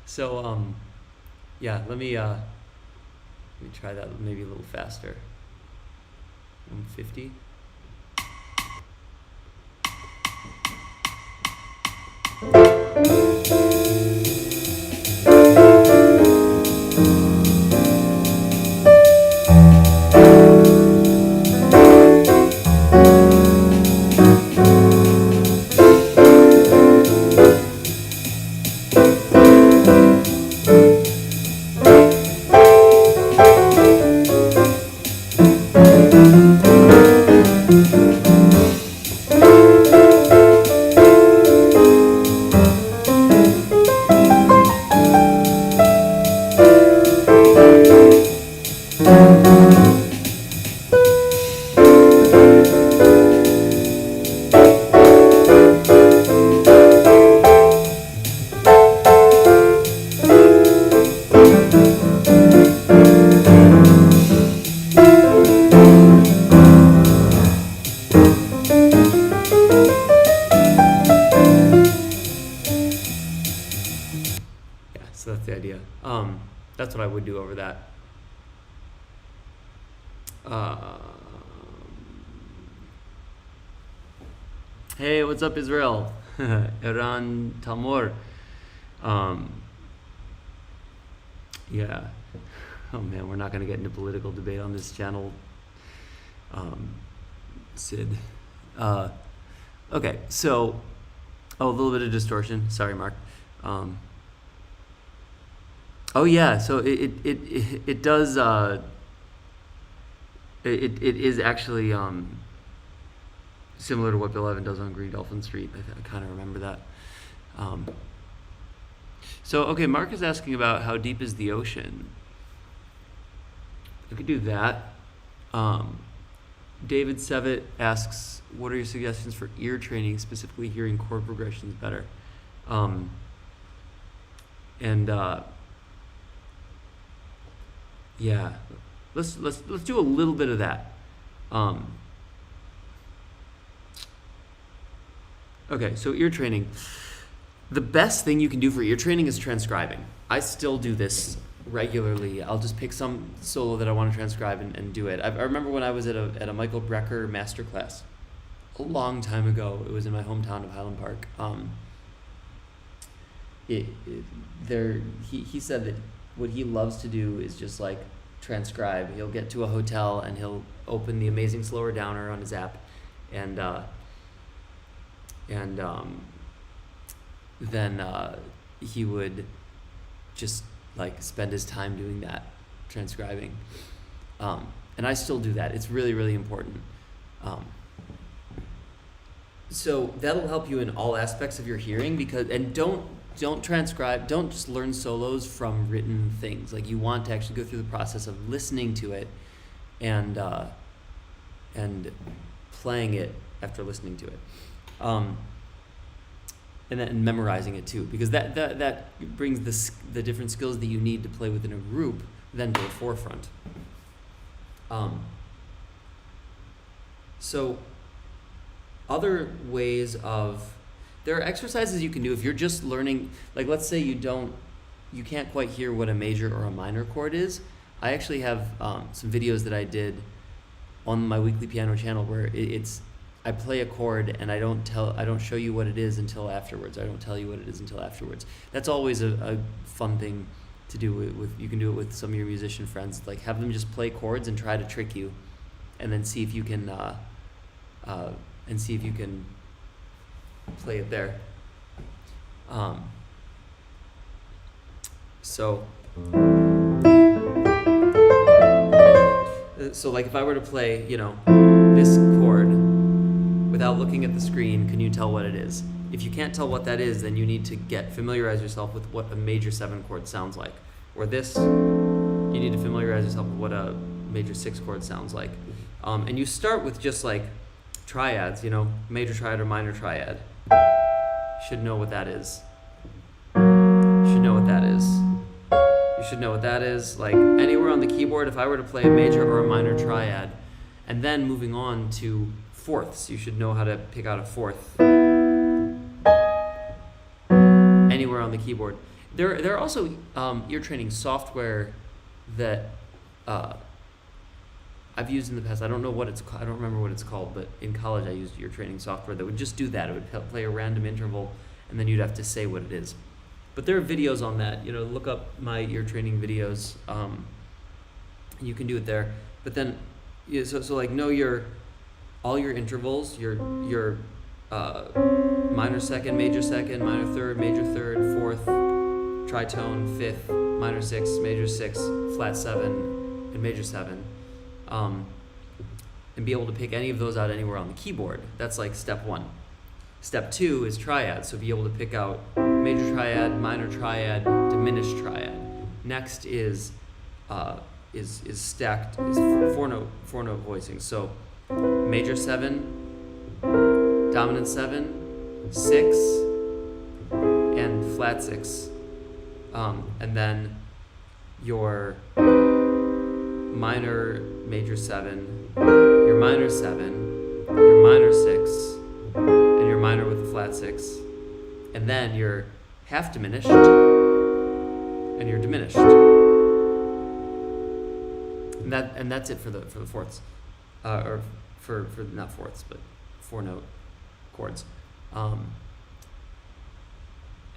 So yeah, let me try that maybe a little faster. 150. So that's the idea. That's what I would do over that. Hey, what's up, Israel? Iran Tamor. Yeah. Oh man, we're not going to get into political debate on this channel. Sid. Okay, so, a little bit of distortion. Sorry, Mark. Oh yeah, so it does. It is actually similar to what Bill Evans does on Green Dolphin Street. I kind of remember that. So okay, Mark is asking about how deep is the ocean. I could do that. David Sevitt asks, what are your suggestions for ear training, specifically hearing chord progressions better? Yeah, let's do a little bit of that. Okay, so ear training. The best thing you can do for ear training is transcribing. I still do this regularly. I'll just pick some solo that I want to transcribe and do it. I remember when I was at a Michael Brecker masterclass a long time ago. It was in my hometown of Highland Park. He said that what he loves to do is just like transcribe. He'll get to a hotel and he'll open the Amazing Slower Downer on his app, and then he would just like spend his time doing that, transcribing. And I still do that. It's really, really important. So that'll help you in all aspects of your hearing, because don't transcribe, don't just learn solos from written things. Like, you want to actually go through the process of listening to it and playing it after listening to it, and then memorizing it too, because that brings the different skills that you need to play within a group then to the forefront. So other ways there are exercises you can do if you're just learning, like let's say you can't quite hear what a major or a minor chord is. I actually have some videos that I did on my weekly piano channel where I play a chord and I don't show you what it is until afterwards. I don't tell you what it is until afterwards. That's always a fun thing to do with you can do it with some of your musician friends. Like, have them just play chords and try to trick you, and then see if you can play it there. So like if I were to play, this chord without looking at the screen, can you tell what it is? If you can't tell what that is, then you need to familiarize yourself with what a major 7 chord sounds like. Or this, you need to familiarize yourself with what a major 6 chord sounds like. And you start with just like triads, major triad or minor triad. You should know what that is. You should know what that is. You should know what that is. Like, anywhere on the keyboard, if I were to play a major or a minor triad, and then moving on to fourths, you should know how to pick out a fourth. Anywhere on the keyboard. There are also ear training software that I've used in the past. I don't know what it's called. I don't remember what it's called, but in college I used ear training software that would just do that. It would play a random interval, and then you'd have to say what it is. But there are videos on that. Look up my ear training videos. You can do it there. But then, so like know all your intervals, your minor second, minor third, major third, fourth, tritone, fifth, minor 6, major 6, flat 7, and major 7. And be able to pick any of those out anywhere on the keyboard. That's like step 1. Step 2 is triad, so be able to pick out major triad, minor triad, diminished triad. Next is stacked, is four note voicing. So major 7, dominant 7, 6, and flat 6. And then your minor major 7, your minor 7, your minor 6, and your minor with the flat 6, and then your half diminished and your diminished. And that's it for the fourths, or for not fourths, but 4-note chords.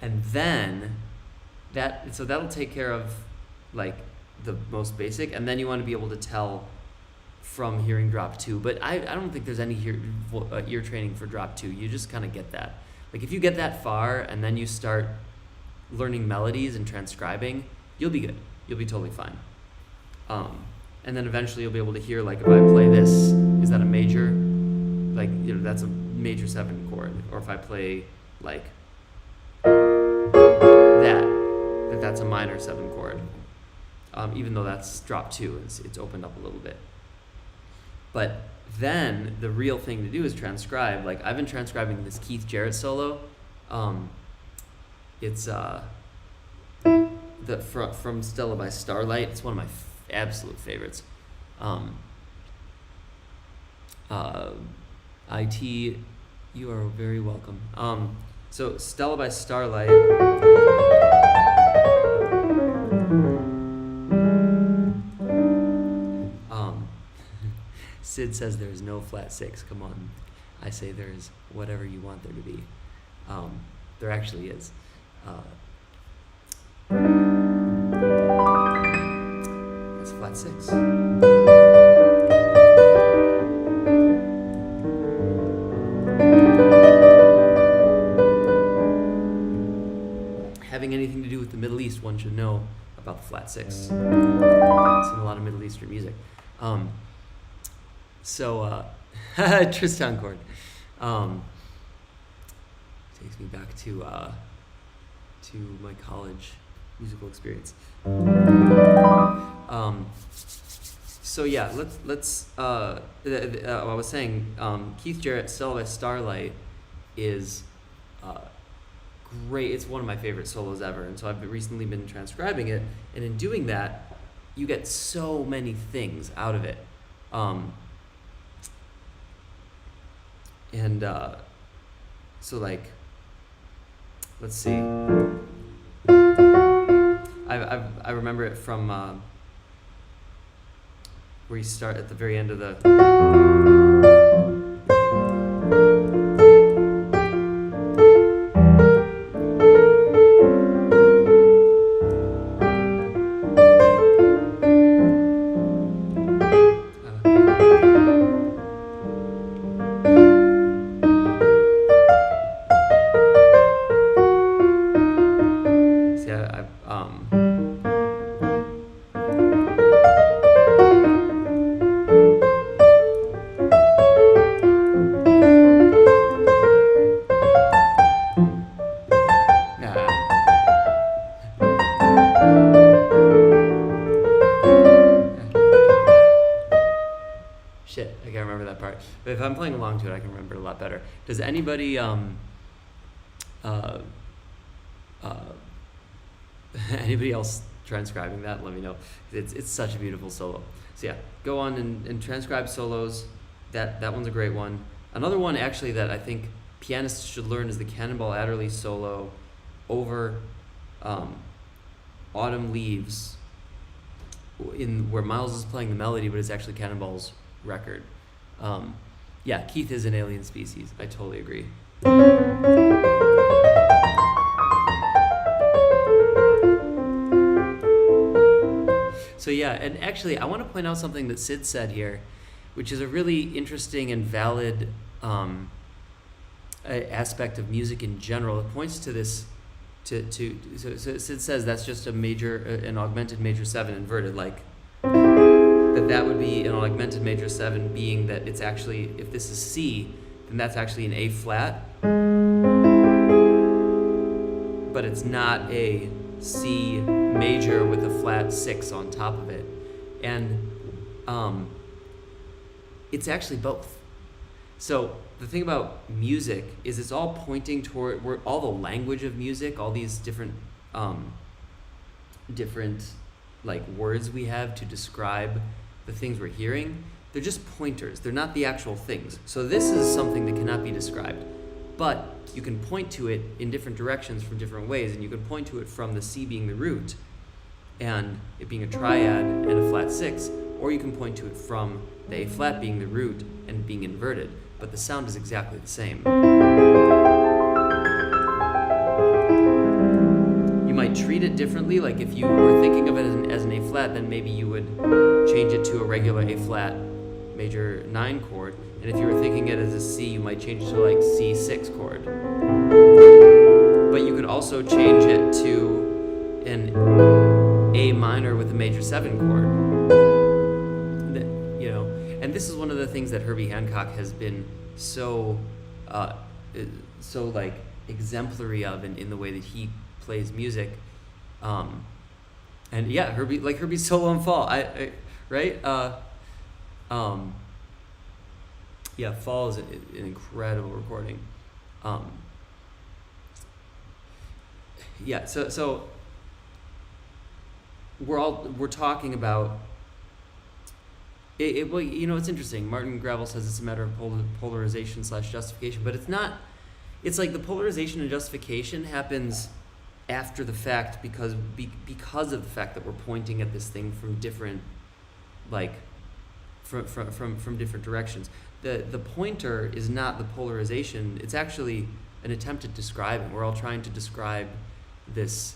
And then that'll take care of like the most basic, and then you want to be able to tell from hearing drop 2. But I don't think there's any ear training for drop 2. You just kind of get that. Like, if you get that far and then you start learning melodies and transcribing, you'll be good. You'll be totally fine. And then eventually you'll be able to hear, like, if I play this, is that a major? Like, that's a major 7 chord. Or if I play like that's a minor 7 chord. Even though that's drop 2, it's opened up a little bit. But then the real thing to do is transcribe. Like, I've been transcribing this Keith Jarrett solo. It's from Stella by Starlight. It's one of my absolute favorites. IT, you are very welcome. So Stella by Starlight. Sid says there's no flat 6. Come on. I say there's whatever you want there to be. There actually is. That's flat 6. Having anything to do with the Middle East, one should know about the flat 6. I've seen a lot of Middle Eastern music. So Tristan chord. takes me back to my college musical experience. So yeah, let's. I was saying Keith Jarrett's "Sell by Starlight" is great. It's one of my favorite solos ever, and so I've recently been transcribing it. And in doing that, you get so many things out of it. So like, let's see. I remember it from where you start at the very end of the. But if I'm playing along to it, I can remember it a lot better. Does anybody anybody else transcribing that? Let me know. It's such a beautiful solo. So yeah, go on and transcribe solos. That one's a great one. Another one actually that I think pianists should learn is the Cannonball Adderley solo over Autumn Leaves, in where Miles is playing the melody, but it's actually Cannonball's record. Yeah, Keith is an alien species. I totally agree. So yeah, and actually I want to point out something that Sid said here, which is a really interesting and valid aspect of music in general. It points to this, so Sid says that's just an augmented major 7 inverted, like that would be an augmented major 7, being that it's actually, if this is C, then that's actually an A flat, but it's not a C major with a flat 6 on top of it. And it's actually both. So the thing about music is it's all pointing toward, all the language of music, all these different like words we have to describe the things we're hearing, they're just pointers. They're not the actual things. So this is something that cannot be described, but you can point to it in different directions from different ways, and you can point to it from the C being the root and it being a triad and a flat 6, or you can point to it from the A flat being the root and being inverted, but the sound is exactly the same. You might treat it differently, like if you were thinking of it as an A flat, then maybe you would change it to a regular A flat major 9 chord, and if you were thinking it as a C, you might change it to like C6 chord. But you could also change it to an A minor with a major 7 chord. You know, and this is one of the things that Herbie Hancock has been so like exemplary of in the way that he plays music. And yeah, Herbie's solo in Fall, right? Yeah, Fall is an incredible recording. Yeah, so we're talking about it. Well, you know, it's interesting. Martin Gravel says it's a matter of polarization / justification, but it's not. It's like the polarization and justification happens after the fact because of the fact that we're pointing at this thing from different, like, from different directions. The pointer is not the polarization. It's actually an attempt at describing. We're all trying to describe this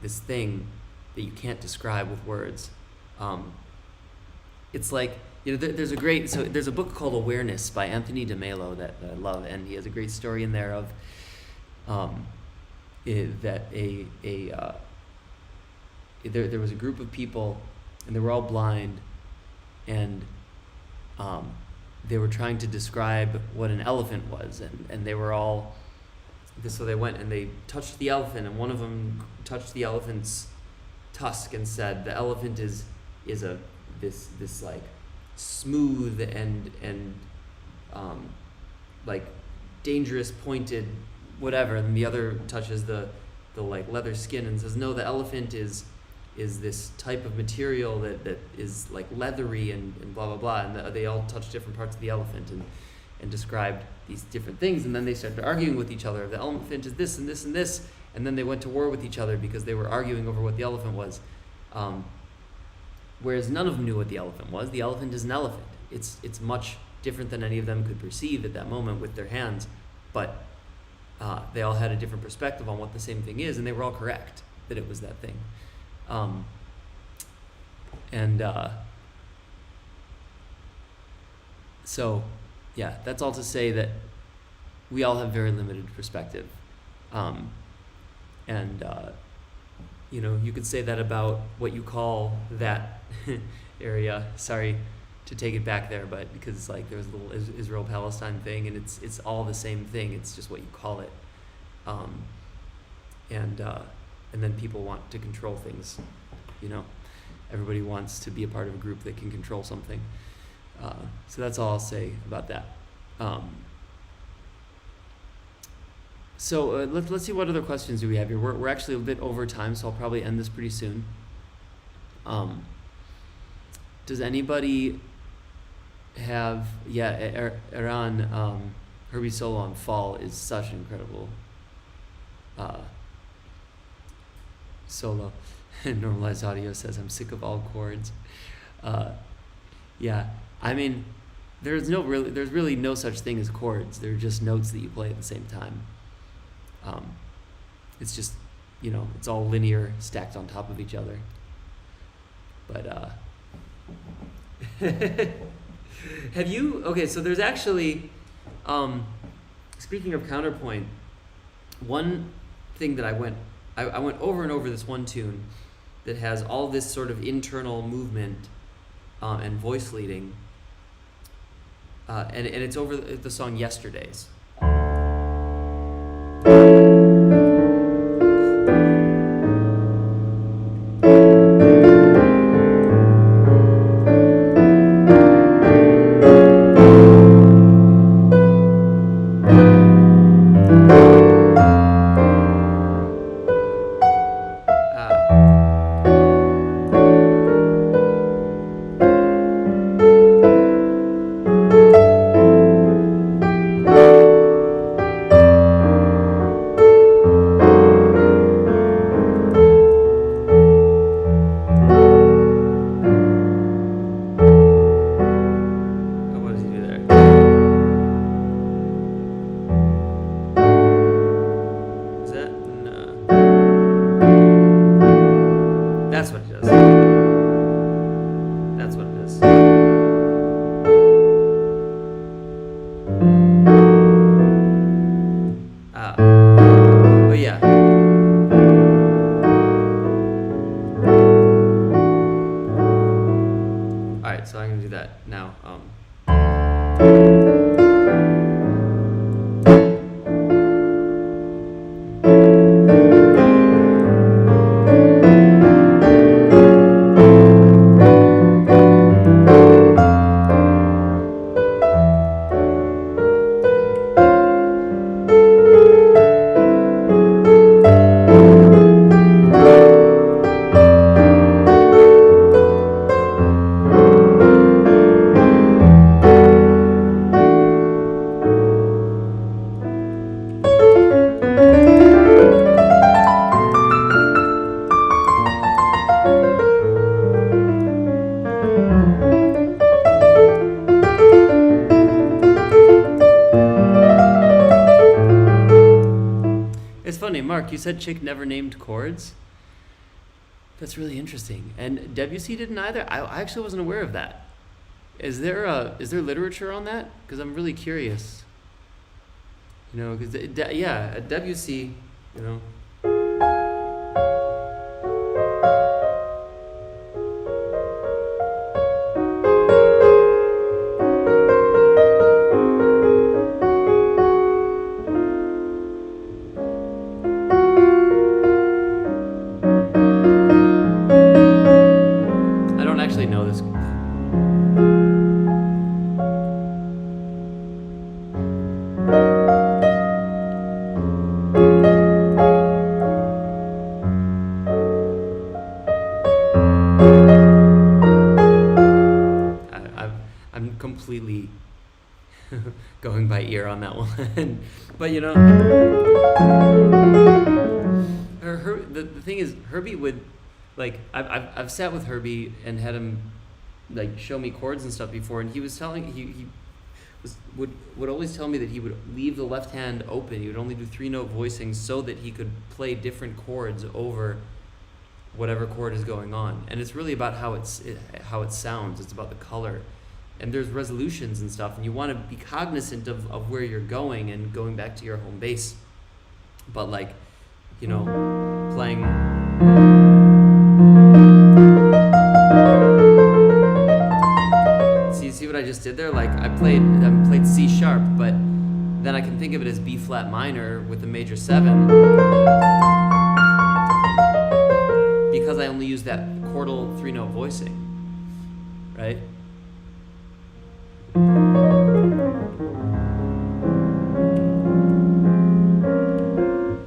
thing that you can't describe with words. It's like, you know, there's a book called Awareness by Anthony DeMelo that I love, and he has a great story in there of that there was a group of people and they were all blind, and they were trying to describe what an elephant was, and they were all so they went and they touched the elephant, and one of them touched the elephant's tusk and said, "The elephant is this like smooth and like dangerous pointed whatever." And the other touches the like leather skin and says, "No, the elephant is this type of material that is like leathery and blah blah blah." And they all touched different parts of the elephant and described these different things, and then they started arguing with each other. The elephant is this and this and this, and then they went to war with each other because they were arguing over what the elephant was. Whereas none of them knew what the elephant was. The elephant is an elephant. It's much different than any of them could perceive at that moment with their hands, but they all had a different perspective on what the same thing is, and they were all correct that it was that thing. So, yeah, that's all to say that we all have very limited perspective. You could say that about what you call that area. Sorry to take it back there, but because like there was a little Israel-Palestine thing, and it's all the same thing. It's just what you call it. And then people want to control things. Everybody wants to be a part of a group that can control something. So that's all I'll say about that. So let's see what other questions do we have here. We're actually a bit over time, so I'll probably end this pretty soon. Does anybody have Iran Herbie solo on Fall is such an incredible solo. Normalized Audio says, "I'm sick of all chords." Yeah, I mean, there's really no such thing as chords. They're just notes that you play at the same time. It's just, it's all linear, stacked on top of each other. But have you? Okay, so there's actually, speaking of counterpoint, one thing that I went over and over this one tune that has all this sort of internal movement and voice leading, and it's over the song Yesterdays. Mark, you said Chick never named chords? That's really interesting. And Debussy didn't either? I actually wasn't aware of that. Is there literature on that? Because I'm really curious. Because Debussy, going by ear on that one. But the thing is, Herbie would, like, I've sat with Herbie and had him like show me chords and stuff before, and he was telling would always tell me that he would leave the left hand open. He would only do 3-note voicing so that he could play different chords over whatever chord is going on. And it's really about how it sounds. It's about the color. And there's resolutions and stuff, and you want to be cognizant of where you're going and going back to your home base. But like, playing see what I just did there? Like I played C sharp, but then I can think of it as B flat minor with a major 7 because I only use that chordal 3-note voicing, right?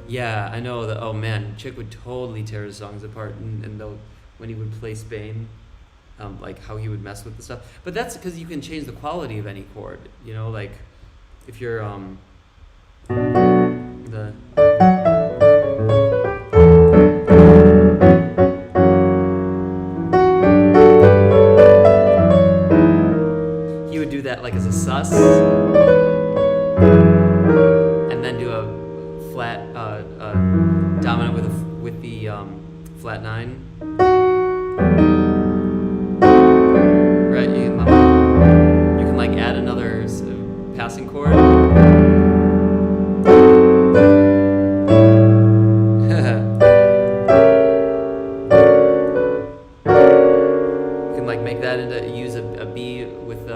Yeah, I know that. Oh man, Chick would totally tear his songs apart, and when he would play Spain, like how he would mess with the stuff. But that's because you can change the quality of any chord. Like if you're he would do that like as a sus, and then do a flat dominant with the flat 9. Right, you can like add another passing chord. You can like make that use a B with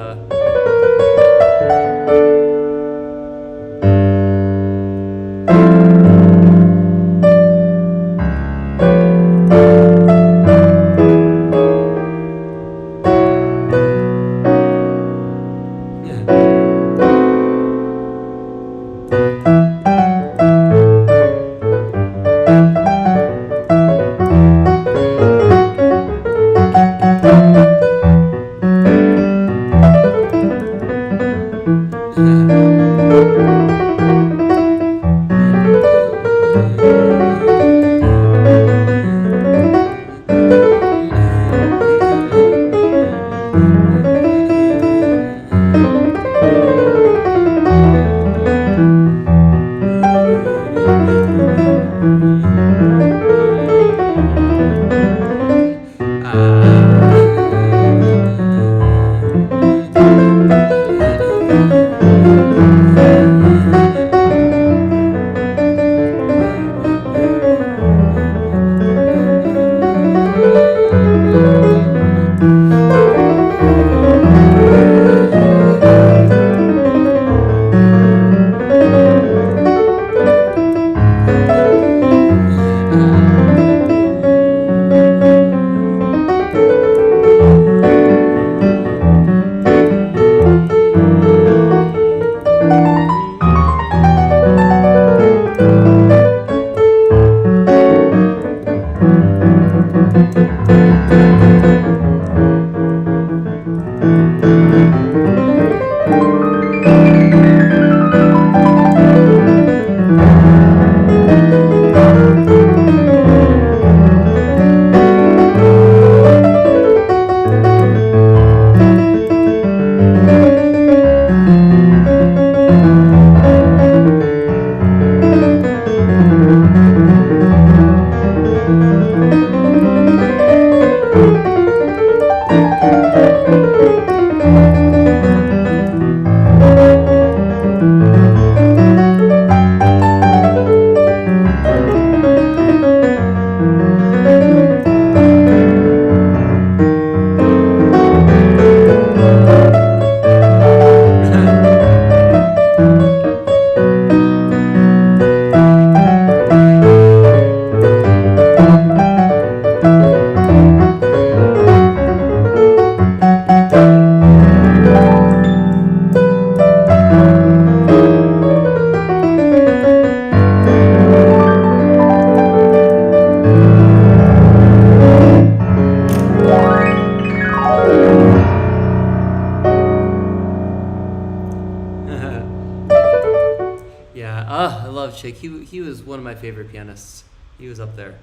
Yeah, I love Chick. He was one of my favorite pianists. He was up there.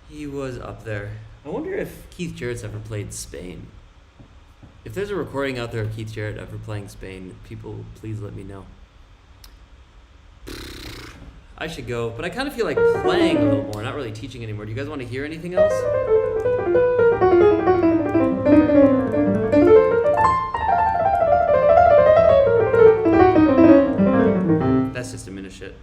He was up there. I wonder if Keith Jarrett's ever played Spain. If there's a recording out there of Keith Jarrett ever playing Spain, people please let me know. I should go, but I kind of feel like playing a little more, not really teaching anymore. Do you guys want to hear anything else? That's just Diminished it.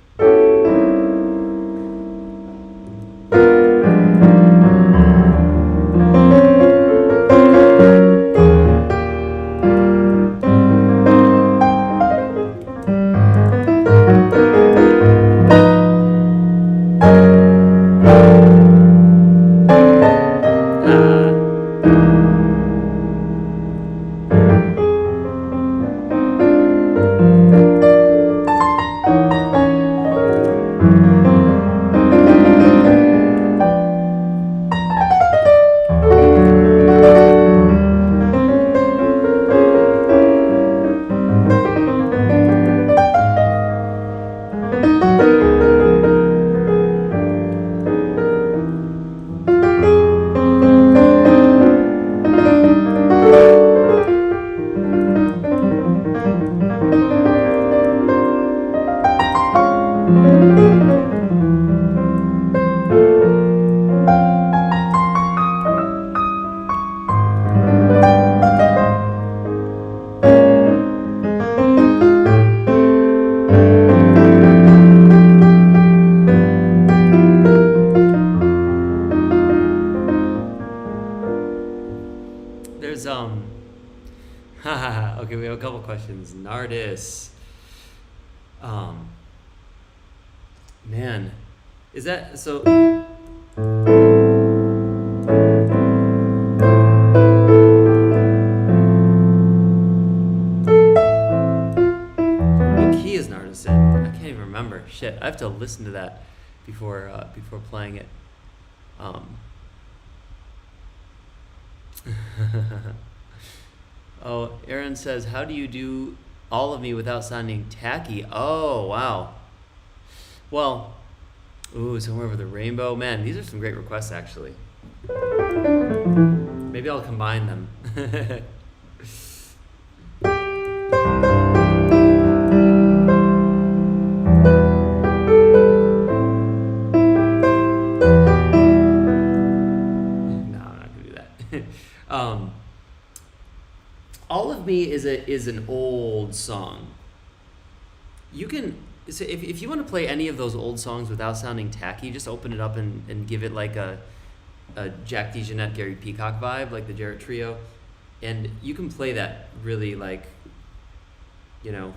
Okay, we have a couple questions. Nardis. Man, is that so? What key is Nardis in? I can't even remember. Shit, I have to listen to that before playing it. Oh, Aaron says, how do you do All of Me without sounding tacky? Oh, wow. Well, ooh, Somewhere Over the Rainbow. Man, these are some great requests, actually. Maybe I'll combine them. No, I'm not going to do that. All of Me is an old song. You can, so if you want to play any of those old songs without sounding tacky, just open it up and give it like a Jack DeJohnette, Gary Peacock vibe, like the Jarrett Trio, and you can play that really like, you know.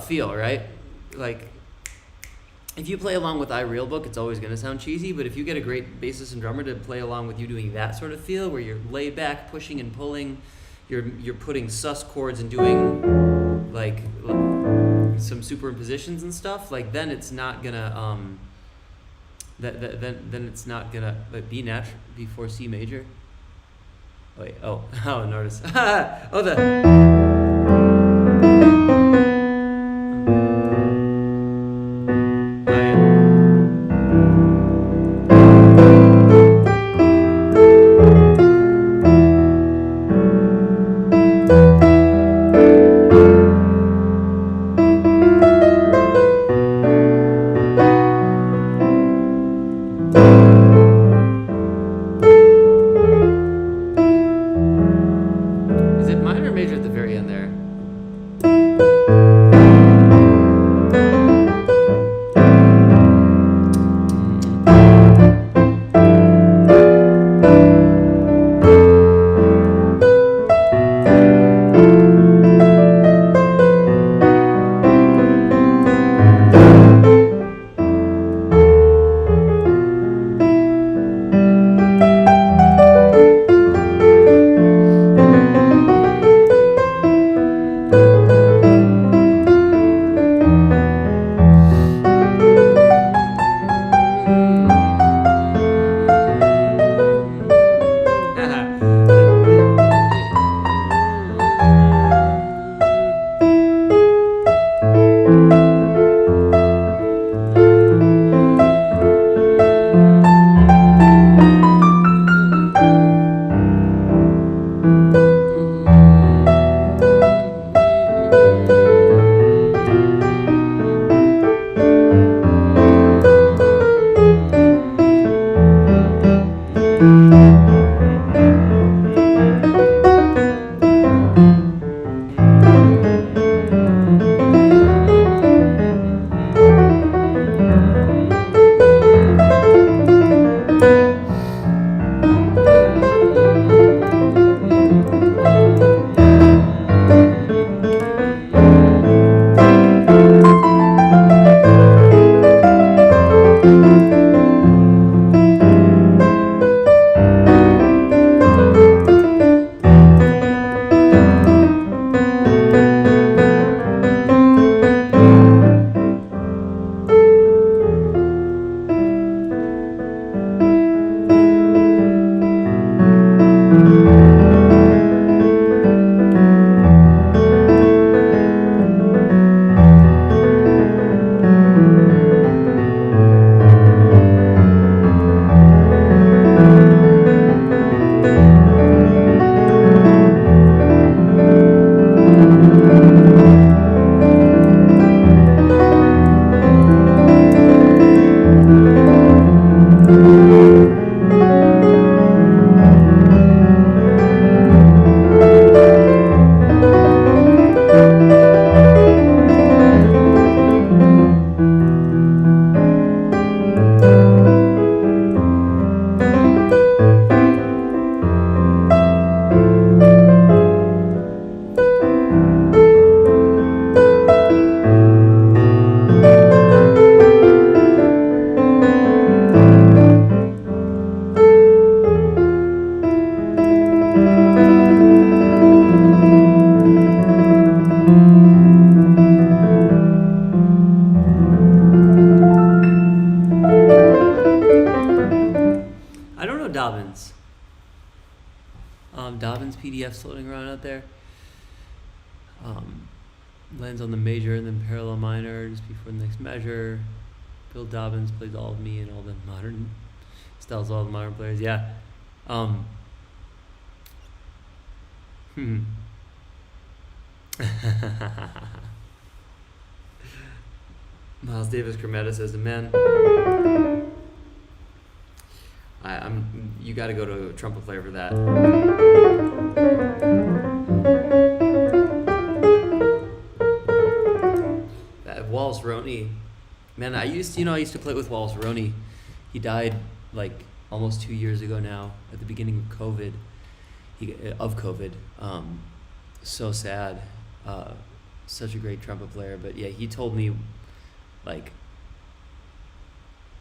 Feel, right? Like, if you play along with iReal Book, it's always going to sound cheesy, but if you get a great bassist and drummer to play along with you doing that sort of feel, where you're laid back, pushing and pulling, you're putting sus chords and doing like some superimpositions and stuff, like then it's not gonna then it's not gonna B natural, B4 C major. Wait, notice. Oh, the. Is it minor or major at the very PDFs floating around out there. Lands on the major and then parallel minor just before the next measure. Bill Dobbins plays all of me and all the modern styles, all the modern players. Yeah. Miles Davis Chromaticism, man. You got to go to a trumpet player for that. Wallace Roney, man, I used to play with Wallace Roney. He died like almost 2 years ago now, at the beginning of COVID. So sad. Such a great trumpet player, but yeah, he told me, like,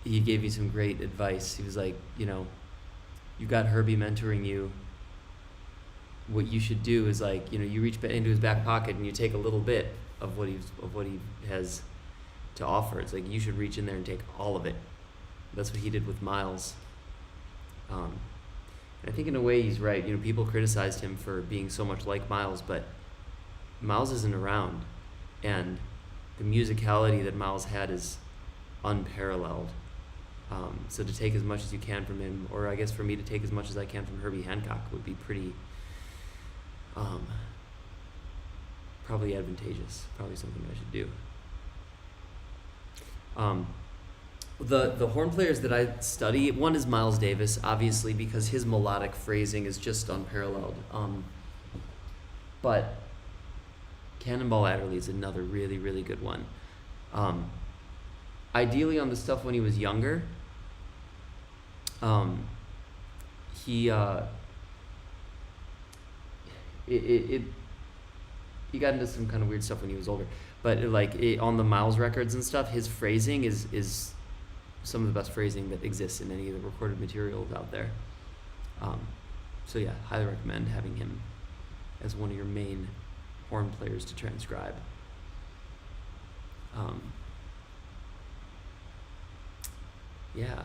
he gave me some great advice. He was like, you've got Herbie mentoring you. What you should do is, like, you reach into his back pocket and you take a little bit of what he has to offer. It's like you should reach in there and take all of it. That's what he did with Miles. And I think in a way he's right. People criticized him for being so much like Miles, but Miles isn't around, and the musicality that Miles had is unparalleled. So to take as much as you can from him, or I guess for me to take as much as I can from Herbie Hancock, would be pretty probably advantageous. Probably something I should do. The horn players that I study, one is Miles Davis, obviously, because his melodic phrasing is just unparalleled. But Cannonball Adderley is another really, really good one. Ideally on the stuff when he was younger, he got into some kind of weird stuff when he was older. But on the Miles records and stuff, his phrasing is some of the best phrasing that exists in any of the recorded materials out there. So yeah, highly recommend having him as one of your main horn players to transcribe. Yeah.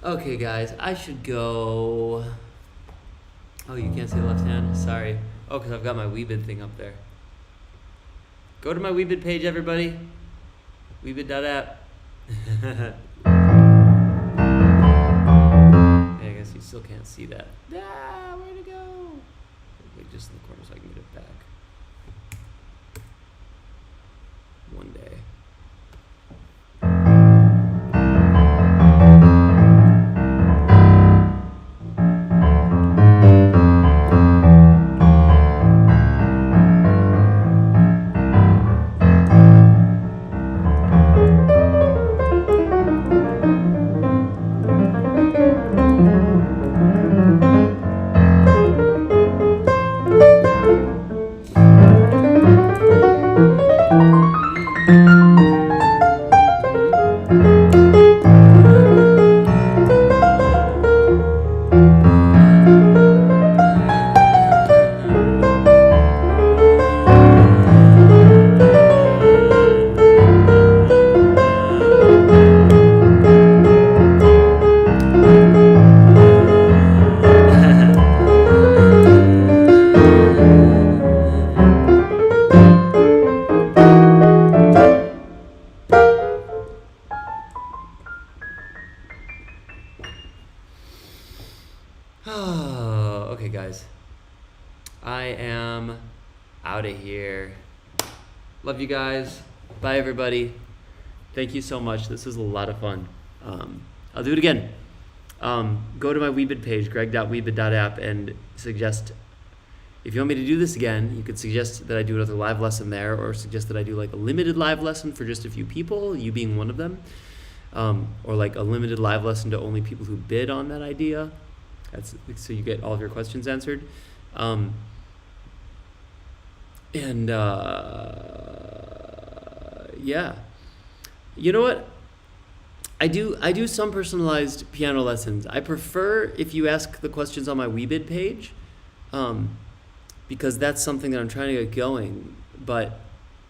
Okay, guys, I should go. Oh, you can't see the left hand? Sorry. Oh, because I've got my Weebid thing up there. Go to my Weebid page, everybody. Weebid.app. Yeah, I guess you still can't see that. Ah, where to go? Wait, just in the corner so I can get it back. One day. Okay, guys. I am out of here. Love you guys. Bye, everybody. Thank you so much. This was a lot of fun. I'll do it again. Go to my Weebid page, greg.weebid.app, and suggest, if you want me to do this again, you could suggest that I do another live lesson there, or suggest that I do like a limited live lesson for just a few people, you being one of them, or like a limited live lesson to only people who bid on that idea. That's so you get all of your questions answered. Yeah, you know what? I do some personalized piano lessons. I prefer if you ask the questions on my Weebid page, because that's something that I'm trying to get going. But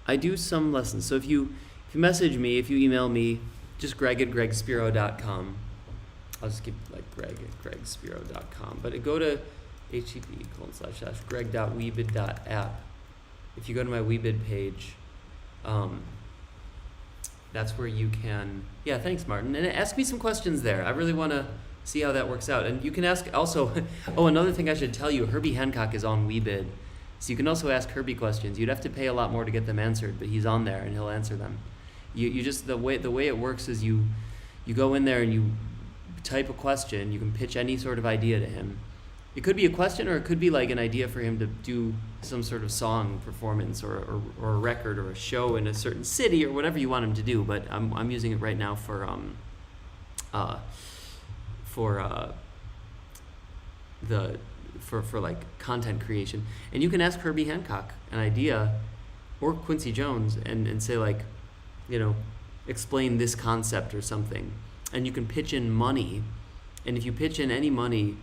I do some lessons. So if you message me, if you email me, just greg@gregspiro.com. I'll just keep like greg@gregspiro.com. But go to http://greg.weebid.app. If you go to my Weebid page, that's where you can, yeah, thanks, Martin. And ask me some questions there. I really want to see how that works out. And you can ask also, oh, another thing I should tell you, Herbie Hancock is on Weebid. So you can also ask Herbie questions. You'd have to pay a lot more to get them answered, but he's on there and he'll answer them. You just, the way it works is you go in there and you type a question. You can pitch any sort of idea to him. It could be a question, or it could be like an idea for him to do some sort of song performance or a record or a show in a certain city or whatever you want him to do. But I'm using it right now for like content creation. And you can ask Herbie Hancock an idea, or Quincy Jones, and say like, you know, explain this concept or something. And you can pitch in money, and if you pitch in any money,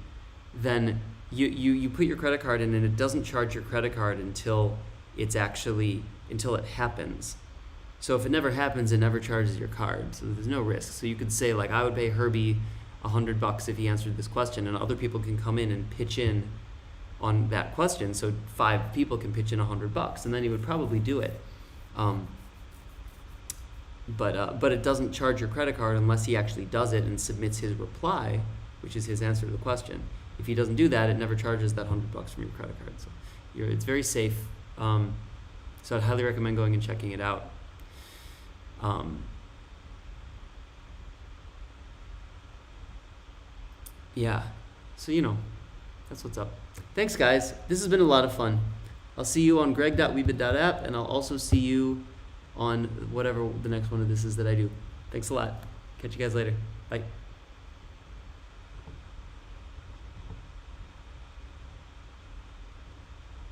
then you put your credit card in, and it doesn't charge your credit card until it happens. So if it never happens, it never charges your card. So there's no risk. So you could say like, I would pay Herbie $100 if he answered this question, and other people can come in and pitch in on that question. So 5 people can pitch in $100, and then he would probably do it. But it doesn't charge your credit card unless he actually does it and submits his reply, which is his answer to the question. If he doesn't do that, it never charges that $100 from your credit card. So it's very safe. So I'd highly recommend going and checking it out. Yeah. So that's what's up. Thanks, guys. This has been a lot of fun. I'll see you on greg.weebid.app, and I'll also see you on whatever the next one of this is that I do. Thanks a lot. Catch you guys later. Bye.